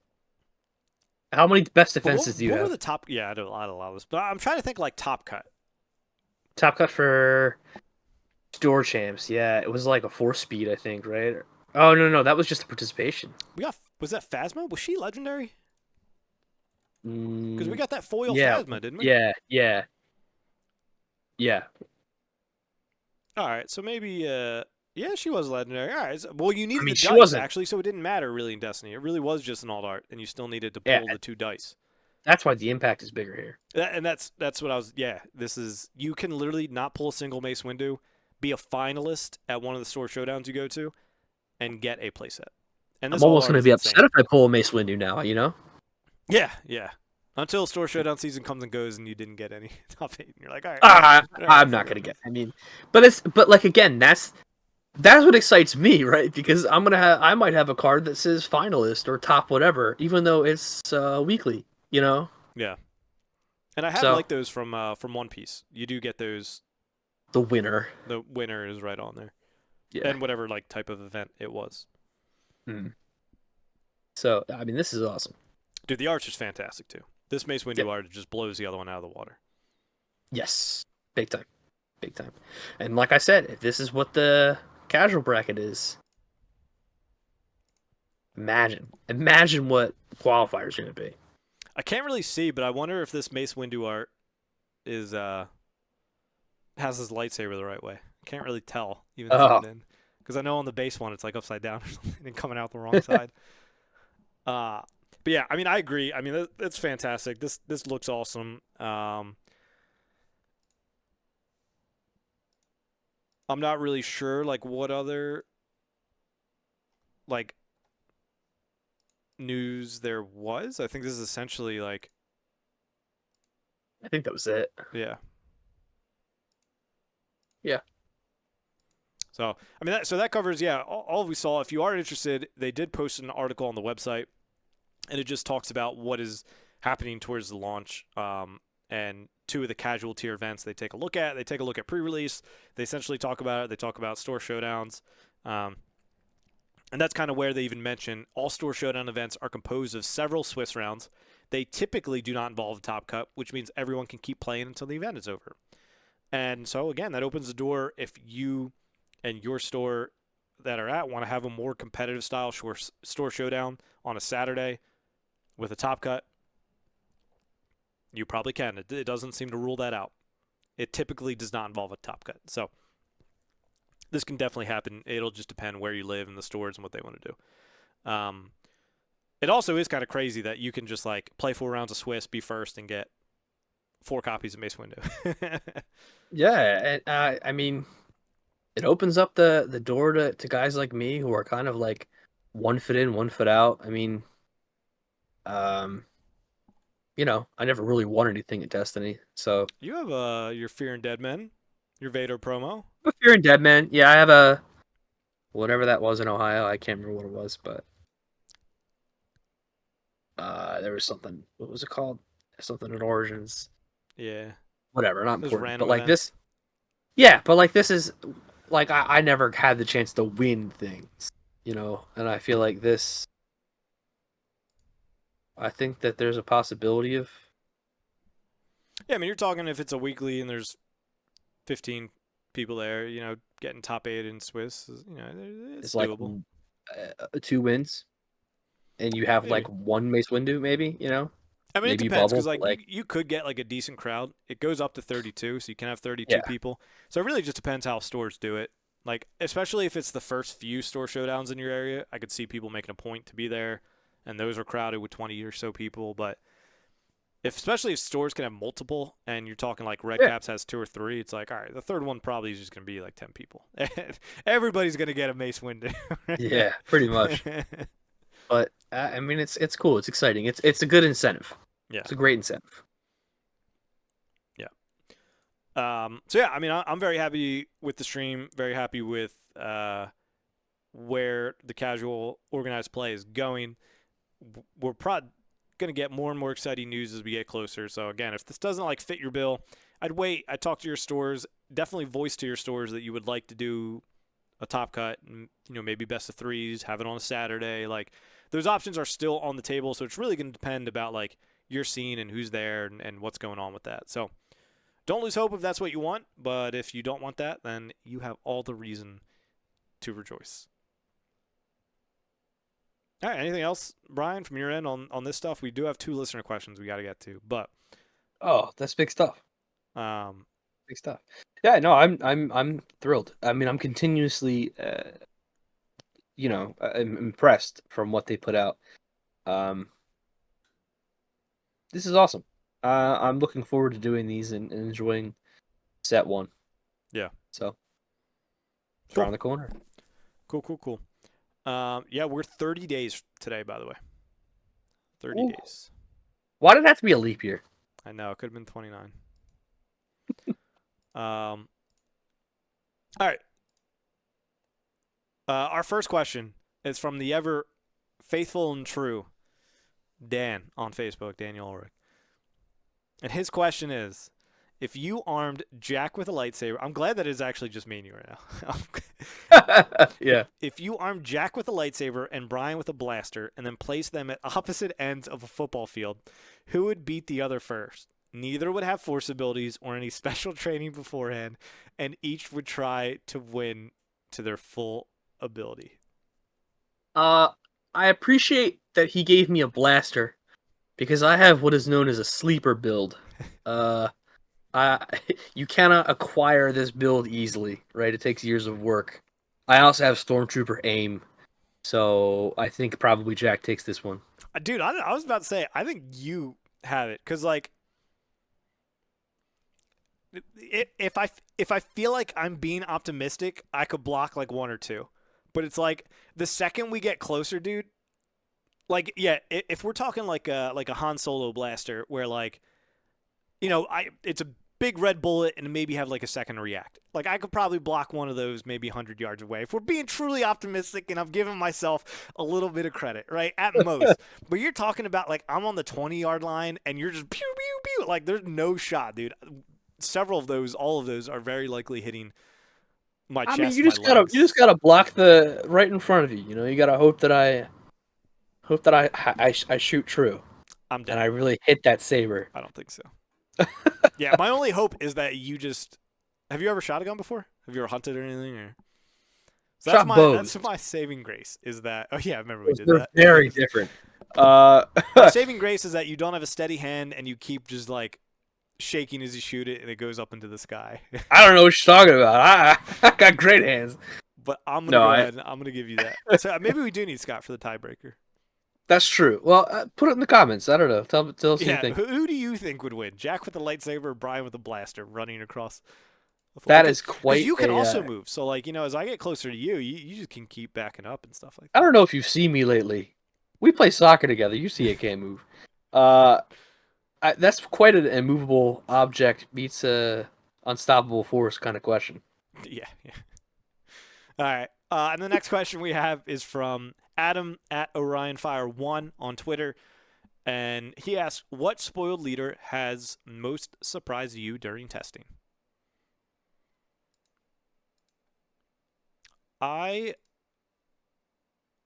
Speaker 2: How many best defenses do you
Speaker 1: What were
Speaker 2: have?
Speaker 1: the top? Yeah, I don't allow this, but I'm trying to think like top cut.
Speaker 2: Top cut for store champs. Yeah, it was like a 4 speed, I think, right? Oh no, that was just a participation.
Speaker 1: Was that Phasma? Was she legendary? Because we
Speaker 2: Mm,
Speaker 1: got that foil
Speaker 2: yeah,
Speaker 1: Phasma, didn't we?
Speaker 2: yeah.
Speaker 1: All right, so maybe yeah, she was legendary. All right, well you
Speaker 2: I
Speaker 1: needed
Speaker 2: mean,
Speaker 1: the
Speaker 2: she
Speaker 1: dice
Speaker 2: wasn't.
Speaker 1: actually, so it didn't matter really in Destiny. It really was just an alt art, and you still needed to
Speaker 2: Yeah,
Speaker 1: pull the 2 dice.
Speaker 2: that's why the impact is bigger here.
Speaker 1: And that's what I was. Yeah, this is you can literally not pull a single Mace Windu, be a finalist at one of the store showdowns you go to, and get a playset. And
Speaker 2: I'm
Speaker 1: this alt
Speaker 2: almost
Speaker 1: art
Speaker 2: gonna
Speaker 1: is
Speaker 2: be
Speaker 1: insane.
Speaker 2: upset if I pull a Mace Windu now. You know?
Speaker 1: Yeah, yeah. Until store showdown season comes and goes, and you didn't get any top 8, and you're like, all right, all right,
Speaker 2: I'm not gonna get. I mean, but like again, that's what excites me, right? Because I might have a card that says finalist or top whatever, even though it's weekly. You know?
Speaker 1: yeah. And I have
Speaker 2: So
Speaker 1: liked those from One Piece. You do get those.
Speaker 2: the winner.
Speaker 1: The winner is right on there,
Speaker 2: Yeah.
Speaker 1: and whatever like type of event it was.
Speaker 2: Mm. So I mean, this is awesome.
Speaker 1: Dude, the art's just fantastic too. This Mace Windu
Speaker 2: Yep.
Speaker 1: art just blows the other one out of the water.
Speaker 2: Yes, big time, big time. And like I said, if this is what the casual bracket is, imagine what qualifiers are going to be.
Speaker 1: I can't really see, but I wonder if this Mace Windu art is has his lightsaber the right way. Can't really tell even
Speaker 2: Oh,
Speaker 1: zoomed in, because I know on the base one it's like upside down or something and coming out the wrong side. But yeah, I mean I agree. I mean it's fantastic. This looks awesome. I'm not really sure like what other like news there was. I think this is essentially like
Speaker 2: I think that was it.
Speaker 1: yeah.
Speaker 2: Yeah.
Speaker 1: So I mean that covers all we saw. If you are interested, they did post an article on the website, and it just talks about what is happening towards the launch. And 2 of the casual tier events they take a look at. They take a look at pre-release. They essentially talk about it. They talk about store showdowns. And that's kind of where they even mention all store showdown events are composed of several Swiss rounds. They typically do not involve a top cut, which means everyone can keep playing until the event is over. And so, again, that opens the door if you and your store that are at want to have a more competitive style store showdown on a Saturday with a top cut. You probably can. It doesn't seem to rule that out. It typically does not involve a top cut. So this can definitely happen. It'll just depend where you live and the stores and what they want to do. It also is kind of crazy that you can just like play 4 rounds of Swiss, be first, and get 4 copies of Mace Windu.
Speaker 2: Yeah, and I mean, it opens up the door to guys like me who are kind of like one foot in, one foot out. I mean, um, I never really won anything at Destiny, so
Speaker 1: You have your Fear and Dead Men, your Vader promo.
Speaker 2: but Fear and Dead Man, yeah, I have a whatever that was in Ohio. I can't remember what it was, but there was something. What was it called? Something in Origins.
Speaker 1: Yeah,
Speaker 2: Whatever, not
Speaker 1: those
Speaker 2: important. But
Speaker 1: random
Speaker 2: like
Speaker 1: events.
Speaker 2: this, yeah, but like this is like I never had the chance to win things, and I feel like this. I think that there's a possibility of
Speaker 1: Yeah, I mean, you're talking if it's a weekly and there's 15 people there, getting top 8 in Swiss, it's
Speaker 2: it's like
Speaker 1: doable.
Speaker 2: 2 wins, and you have
Speaker 1: Maybe.
Speaker 2: like one Mace Windu, maybe,
Speaker 1: I mean, it
Speaker 2: maybe
Speaker 1: depends
Speaker 2: bubble,
Speaker 1: because
Speaker 2: but
Speaker 1: like
Speaker 2: like
Speaker 1: you could get like a decent crowd. It goes up to 32, so you can have 32
Speaker 2: yeah,
Speaker 1: people. So it really just depends how stores do it. Like especially if it's the first few store showdowns in your area, I could see people making a point to be there, and those are crowded with 20 or so people. But especially if stores can have multiple, and you're talking like Red
Speaker 2: yeah,
Speaker 1: Caps has 2 or 3, it's like all right, the third one probably is just gonna be like 10 people. Everybody's gonna get a Mace Windu.
Speaker 2: yeah, pretty much. But I mean, it's cool. It's exciting. It's a good incentive.
Speaker 1: Yeah.
Speaker 2: It's a great incentive.
Speaker 1: Yeah. So yeah, I mean, I'm very happy with the stream. Very happy with where the casual organized play is going. We're probably going to get more and more exciting news as we get closer. So again, if this doesn't like fit your bill, I'd wait. I'd talk to your stores. Definitely voice to your stores that you would like to do a top cut and maybe best of threes. Have it on a Saturday. Like those options are still on the table. So it's really going to depend about like your scene and who's there and what's going on with that. So don't lose hope if that's what you want, but if you don't want that, then you have all the reason to rejoice. All right, anything else, Brian, from your end on this stuff? We do have 2 listener questions we got to get to, but
Speaker 2: Oh, that's big stuff.
Speaker 1: um,
Speaker 2: Big stuff. Yeah, no, I'm thrilled. I mean, I'm continuously, I'm impressed from what they put out. Um, this is awesome. I'm looking forward to doing these and enjoying set one.
Speaker 1: yeah,
Speaker 2: So it's
Speaker 1: cool,
Speaker 2: around the corner.
Speaker 1: cool. Yeah, we're 30 days today, by the way. 30
Speaker 2: Ooh.
Speaker 1: days.
Speaker 2: Why did it have to be a leap year?
Speaker 1: I know it could have been 29. All right. Our first question is from the ever faithful and true Dan on Facebook, Daniel Ulrich. And his question is, if you armed Jack with a lightsaber, I'm glad that it's actually just me and you right now.
Speaker 2: Yeah.
Speaker 1: If you armed Jack with a lightsaber and Brian with a blaster and then placed them at opposite ends of a football field, who would beat the other first? Neither would have force abilities or any special training beforehand, and each would try to win to their full ability.
Speaker 2: I appreciate that he gave me a blaster because I have what is known as a sleeper build. Uh, I you cannot acquire this build easily, right? It takes years of work. I also have Stormtrooper aim, so I think probably Jack takes this one.
Speaker 1: Dude, I was about to say, I think you have it because like if I feel like I'm being optimistic, I could block like 1 or 2. But it's like the second we get closer, dude. Like yeah, if we're talking like a Han Solo blaster, where like it's a big red bullet and maybe have like a second react. Like I could probably block one of those maybe 100 yards away if we're being truly optimistic and I'm giving myself a little bit of credit, right? At most. But you're talking about like I'm on the 20-yard line and you're just pew pew pew. Like there's no shot, dude. Several of those, all of those are very likely hitting my
Speaker 2: I mean,
Speaker 1: chest, my
Speaker 2: you
Speaker 1: legs.
Speaker 2: just gotta block the right in front of you. You gotta hope that I shoot true,
Speaker 1: I'm
Speaker 2: and
Speaker 1: dead.
Speaker 2: I really hit that saber.
Speaker 1: I don't think so. Yeah, my only hope is that you just have you ever shot a gun before? Have you ever hunted or anything? Or so
Speaker 2: Shot bows.
Speaker 1: that's my saving grace is that oh yeah, I remember we did
Speaker 2: They're
Speaker 1: that.
Speaker 2: very different. Uh,
Speaker 1: My saving grace is that you don't have a steady hand and you keep just like shaking as you shoot it and it goes up into the sky.
Speaker 2: I don't know what you're talking about. I got great hands.
Speaker 1: But I'm gonna
Speaker 2: No,
Speaker 1: go
Speaker 2: I.
Speaker 1: ahead and I'm gonna give you that. So maybe we do need Scott for the tiebreaker.
Speaker 2: That's true. Well, put it in the comments. I don't know. Tell us what you
Speaker 1: Yeah,
Speaker 2: think.
Speaker 1: who do you think would win? Jack with a lightsaber or Brian with a blaster running across
Speaker 2: That
Speaker 1: because
Speaker 2: is
Speaker 1: because
Speaker 2: quite
Speaker 1: you can
Speaker 2: a.
Speaker 1: also move. So like as I get closer to you, you just can keep backing up and stuff like
Speaker 2: I
Speaker 1: that.
Speaker 2: don't know if you've seen me lately. We play soccer together. You see, I can't move. Uh, that's quite an immovable object meets a unstoppable force kind of question.
Speaker 1: Yeah, yeah. All right. And the next question we have is from Adam at OrionFire1 on Twitter. And he asks, what spoiled leader has most surprised you during testing? I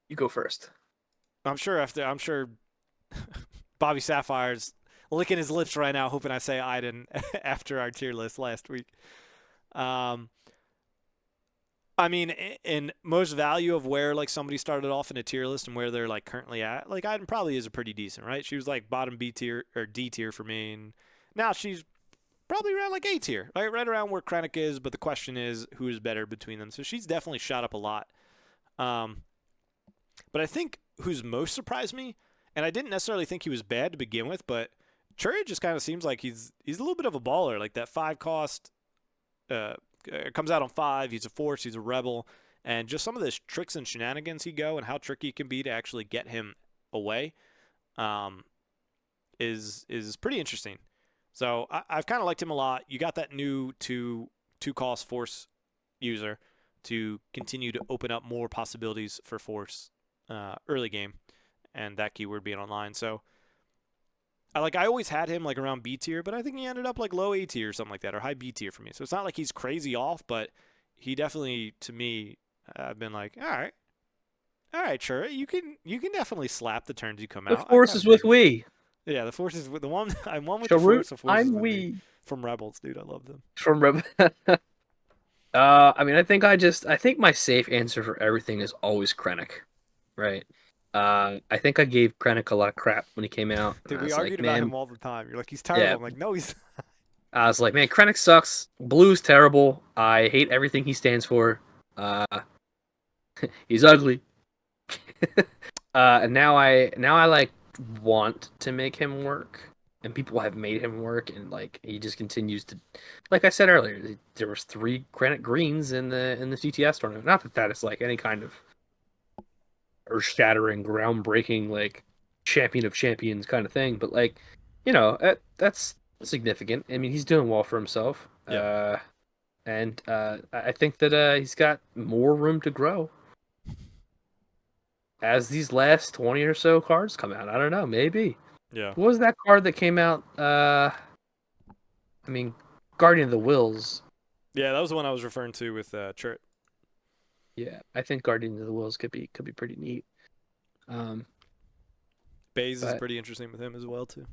Speaker 2: You go first.
Speaker 1: I'm sure Bobby Sapphire's licking his lips right now, hoping I say Iden after our tier list last week. Um, I mean, in most value of where like somebody started off in a tier list and where they're like currently at, like Iden probably is a pretty decent, right? She was like bottom B tier or D tier for me, and now she's probably around like A tier, right around where Krennic is. But the question is, who is better between them? So she's definitely shot up a lot. Um, but I think who's most surprised me, and I didn't necessarily think he was bad to begin with, but Churi just kind of seems like he's a little bit of a baller. Like that 5 cost comes out on 5. He's a force. He's a rebel, and just some of the tricks and shenanigans he go and how tricky it can be to actually get him away um, is pretty interesting. So I've kind of liked him a lot. You got that new two cost force user to continue to open up more possibilities for force early game, and that keyword being online. So I always had him like around B tier, but I think he ended up like low A tier or something like that, or high B tier for me. So it's not like he's crazy off, but he definitely to me I've been like, all right, sure, you can definitely slap the turns you come
Speaker 2: The
Speaker 1: out. I
Speaker 2: force
Speaker 1: kind
Speaker 2: is
Speaker 1: of
Speaker 2: with
Speaker 1: dig it.
Speaker 2: we.
Speaker 1: Yeah, the force is with the one. I'm one with the
Speaker 2: Charut,
Speaker 1: force. The force is
Speaker 2: I'm
Speaker 1: with me.
Speaker 2: we.
Speaker 1: From Rebels, dude, I love them.
Speaker 2: From Reb. I mean, I think my safe answer for everything is always Krennic, right? I think I gave Krennic a lot of crap when he came out, and
Speaker 1: Dude,
Speaker 2: I
Speaker 1: we
Speaker 2: was like,
Speaker 1: argued about
Speaker 2: man,
Speaker 1: him all the time. You're like, he's terrible.
Speaker 2: yeah,
Speaker 1: I'm like, no, he's.
Speaker 2: I was like, man, Krennic sucks. Blue's terrible. I hate everything he stands for. Uh, he's ugly. And now I like want to make him work, and people have made him work, and like he just continues to, like I said earlier, there was 3 Granite Greens in the CTS tournament. Not that that is like any kind of earth-shattering, groundbreaking, like champion of champions kind of thing, but like, that's significant. I mean, he's doing well for himself,
Speaker 1: Yeah,
Speaker 2: and I think that he's got more room to grow as these last 20 or so cards come out. I don't know, maybe.
Speaker 1: yeah,
Speaker 2: What was that card that came out? I mean, Guardian of the Wills.
Speaker 1: yeah. That was the one I was referring to with Chert.
Speaker 2: Yeah, I think Guardian of the Wills could be pretty neat. Um,
Speaker 1: Baze is
Speaker 2: but
Speaker 1: pretty interesting with him as well too.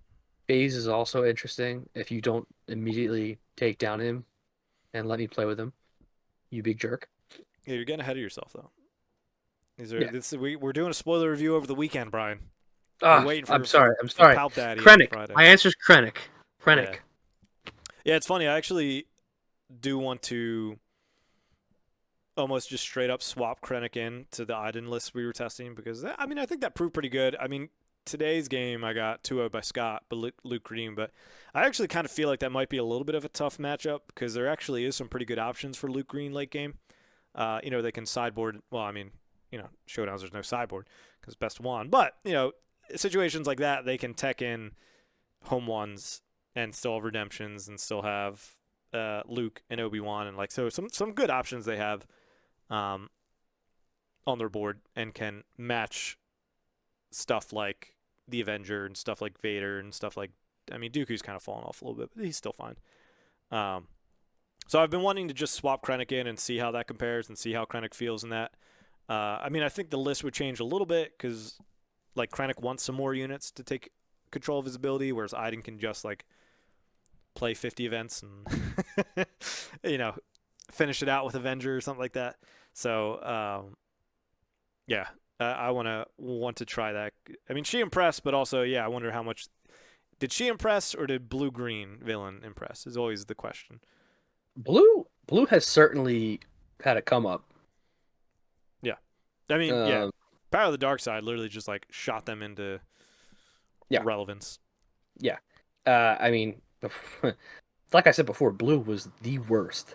Speaker 2: Phase is also interesting if you don't immediately take down him and let me play with him. You big jerk.
Speaker 1: Yeah, you're getting ahead of yourself though.
Speaker 2: Yeah.
Speaker 1: We're doing a spoiler review over the weekend, Brian. We're
Speaker 2: Ah,
Speaker 1: waiting
Speaker 2: I'm
Speaker 1: for
Speaker 2: sorry. I'm
Speaker 1: for
Speaker 2: sorry.
Speaker 1: Palp Daddy on
Speaker 2: Krennic.
Speaker 1: Friday.
Speaker 2: My answer's Krennic.
Speaker 1: Yeah,
Speaker 2: Krennic.
Speaker 1: yeah. It's funny. I actually do want to almost just straight up swap Krennic in to the Iden list we were testing because I mean I think that proved pretty good. I mean today's game I got 2-0 by Scott, but Luke Green. But I actually kind of feel like that might be a little bit of a tough matchup because there actually is some pretty good options for Luke Green late game. They can sideboard. Well, I mean, showdowns there's no sideboard because best one. But situations like that they can tech in home ones and still have redemptions and still have Luke and Obi-Wan and like so some good options they have um, on their board and can match stuff like the Avenger and stuff like Vader and stuff like I mean Dooku's kind of fallen off a little bit, but he's still fine. Um, so I've been wanting to just swap Krennic in and see how that compares and see how Krennic feels in that. I mean I think the list would change a little bit because like Krennic wants some more units to take control of his ability, whereas Iden can just like play 50 events and finish it out with Avenger or something like that. So yeah, I want to try that. I mean, she impressed, but also yeah, I wonder how much did she impress or did blue green villain impress? Is always the question.
Speaker 2: Blue has certainly had a come up.
Speaker 1: Yeah, I mean yeah,
Speaker 2: Um,
Speaker 1: Power of the Dark Side literally just like shot them into
Speaker 2: yeah,
Speaker 1: relevance.
Speaker 2: yeah. I mean, like I said before, Blue was the worst.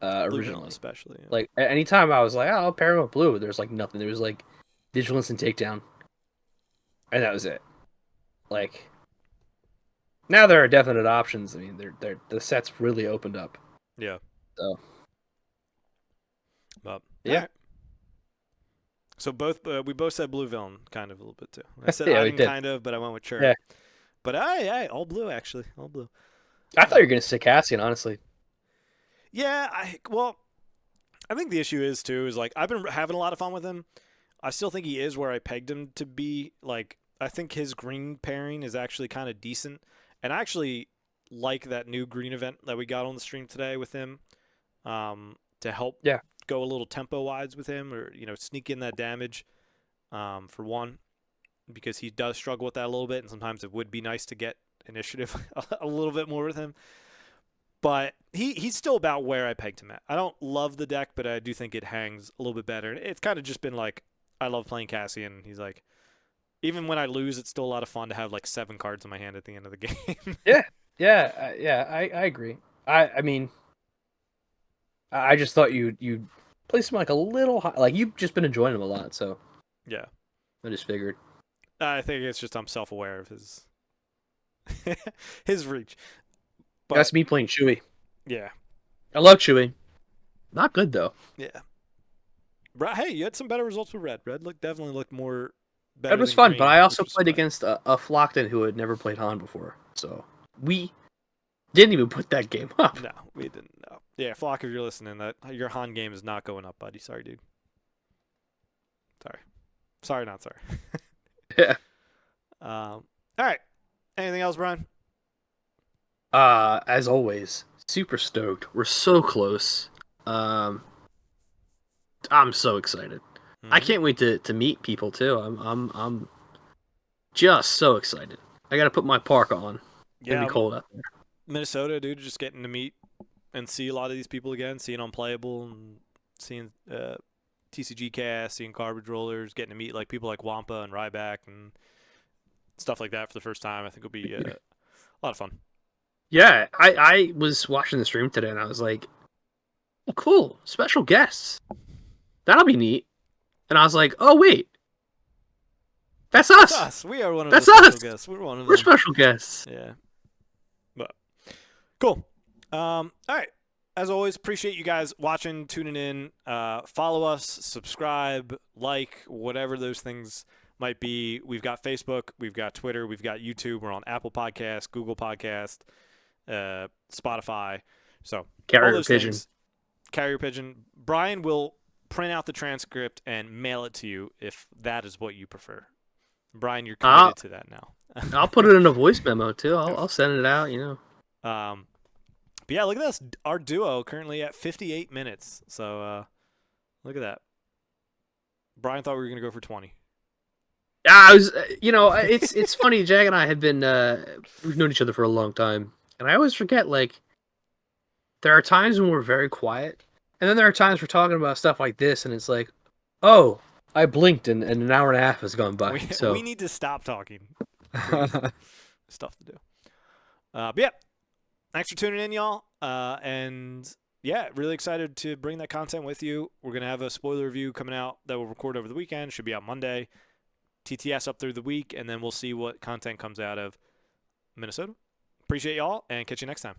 Speaker 1: Blue villain
Speaker 2: originally.
Speaker 1: especially. Yeah.
Speaker 2: Like anytime I was like, oh, I'll pair him with blue, there's like nothing. There was like vigilance and takedown, and that was it. Like now there are definite options. I mean, the set's really opened up.
Speaker 1: Yeah.
Speaker 2: So
Speaker 1: But
Speaker 2: yeah,
Speaker 1: all right. So we both said blue villain kind of a little bit too. I said
Speaker 2: yeah,
Speaker 1: I
Speaker 2: we
Speaker 1: didn't
Speaker 2: did.
Speaker 1: kind of, but I went with church.
Speaker 2: Yeah,
Speaker 1: But I all blue actually, all blue.
Speaker 2: I thought you were gonna say Cassian, honestly.
Speaker 1: Yeah, I think the issue is too is like I've been having a lot of fun with him. I still think he is where I pegged him to be. Like I think his green pairing is actually kind of decent, and I actually like that new green event that we got on the stream today with him, to help
Speaker 2: Yeah,
Speaker 1: go a little tempo wise with him, or sneak in that damage, for one, because he does struggle with that a little bit, and sometimes it would be nice to get initiative a little bit more with him. But he's still about where I pegged him at. I don't love the deck, but I do think it hangs a little bit better. And it's kind of just been like, I love playing Cassian. He's like, even when I lose, it's still a lot of fun to have like 7 cards in my hand at the end of the game.
Speaker 2: yeah, yeah. I agree. I mean, I just thought you placed him like a little high. Like you've just been enjoying him a lot, so
Speaker 1: Yeah.
Speaker 2: I just figured.
Speaker 1: I think it's just I'm self-aware of his his reach. But
Speaker 2: That's me playing Chewy.
Speaker 1: yeah.
Speaker 2: I love Chewy. Not good though.
Speaker 1: Yeah. Hey, you had some better results with Red. Red definitely looked more better
Speaker 2: It was
Speaker 1: than
Speaker 2: fun,
Speaker 1: green,
Speaker 2: but I also
Speaker 1: which was
Speaker 2: played
Speaker 1: surprising.
Speaker 2: against a Flockton who had never played Han before, so we didn't even put that game up.
Speaker 1: No, we didn't know. Yeah, Flock, if you're listening, that your Han game is not going up, buddy. Sorry, dude. Sorry, not sorry.
Speaker 2: Yeah.
Speaker 1: All right. Anything else, Brian?
Speaker 2: As always, super stoked. We're so close. Um, I'm so excited. I
Speaker 1: Mm-hmm.
Speaker 2: can't wait to meet people too. I'm just so excited. I gotta put my parka on. It's gonna be
Speaker 1: Yeah,
Speaker 2: cold out there.
Speaker 1: Minnesota, dude. Just getting to meet and see a lot of these people again, seeing Unplayable and seeing TCG Cast, seeing Garbage Rollers, getting to meet like people like Wampa and Ryback and stuff like that for the first time. I think will be a lot of fun.
Speaker 2: Yeah, I was watching the stream today and I was like, oh, cool, special guests. That'll be neat. And I was like, oh wait, that's
Speaker 1: That's
Speaker 2: us.
Speaker 1: us. We are one of the
Speaker 2: That's
Speaker 1: special
Speaker 2: us.
Speaker 1: guests. We're one of
Speaker 2: We're
Speaker 1: them.
Speaker 2: special guests.
Speaker 1: Yeah. But cool. All right. As always, appreciate you guys watching, tuning in. Follow us, subscribe, like, whatever those things might be. We've got Facebook, we've got Twitter, we've got YouTube. We're on Apple Podcasts, Google Podcast, Spotify. So all
Speaker 2: Carrier
Speaker 1: those
Speaker 2: pigeon.
Speaker 1: things. Carrier pigeon. Brian will print out the transcript and mail it to you if that is what you prefer. Brian, you're committed to that now.
Speaker 2: I'll put it in a voice memo too. I'll send it out.
Speaker 1: But yeah, look at this. Our duo currently at 58 minutes. So look at that. Brian thought we were going to go for 20.
Speaker 2: I was, it's funny. Jag and I have been, we've known each other for a long time, and I always forget. Like, there are times when we're very quiet, and then there are times we're talking about stuff like this, and it's like, oh, I blinked, and an hour and a half has gone by. So
Speaker 1: We need to stop talking. Please. Stuff to do. But yeah, thanks for tuning in, y'all. And yeah, really excited to bring that content with you. We're going to have a spoiler review coming out that we'll record over the weekend. Should be out Monday. TTS up through the week, and then we'll see what content comes out of Minnesota. Appreciate y'all, and catch you next time.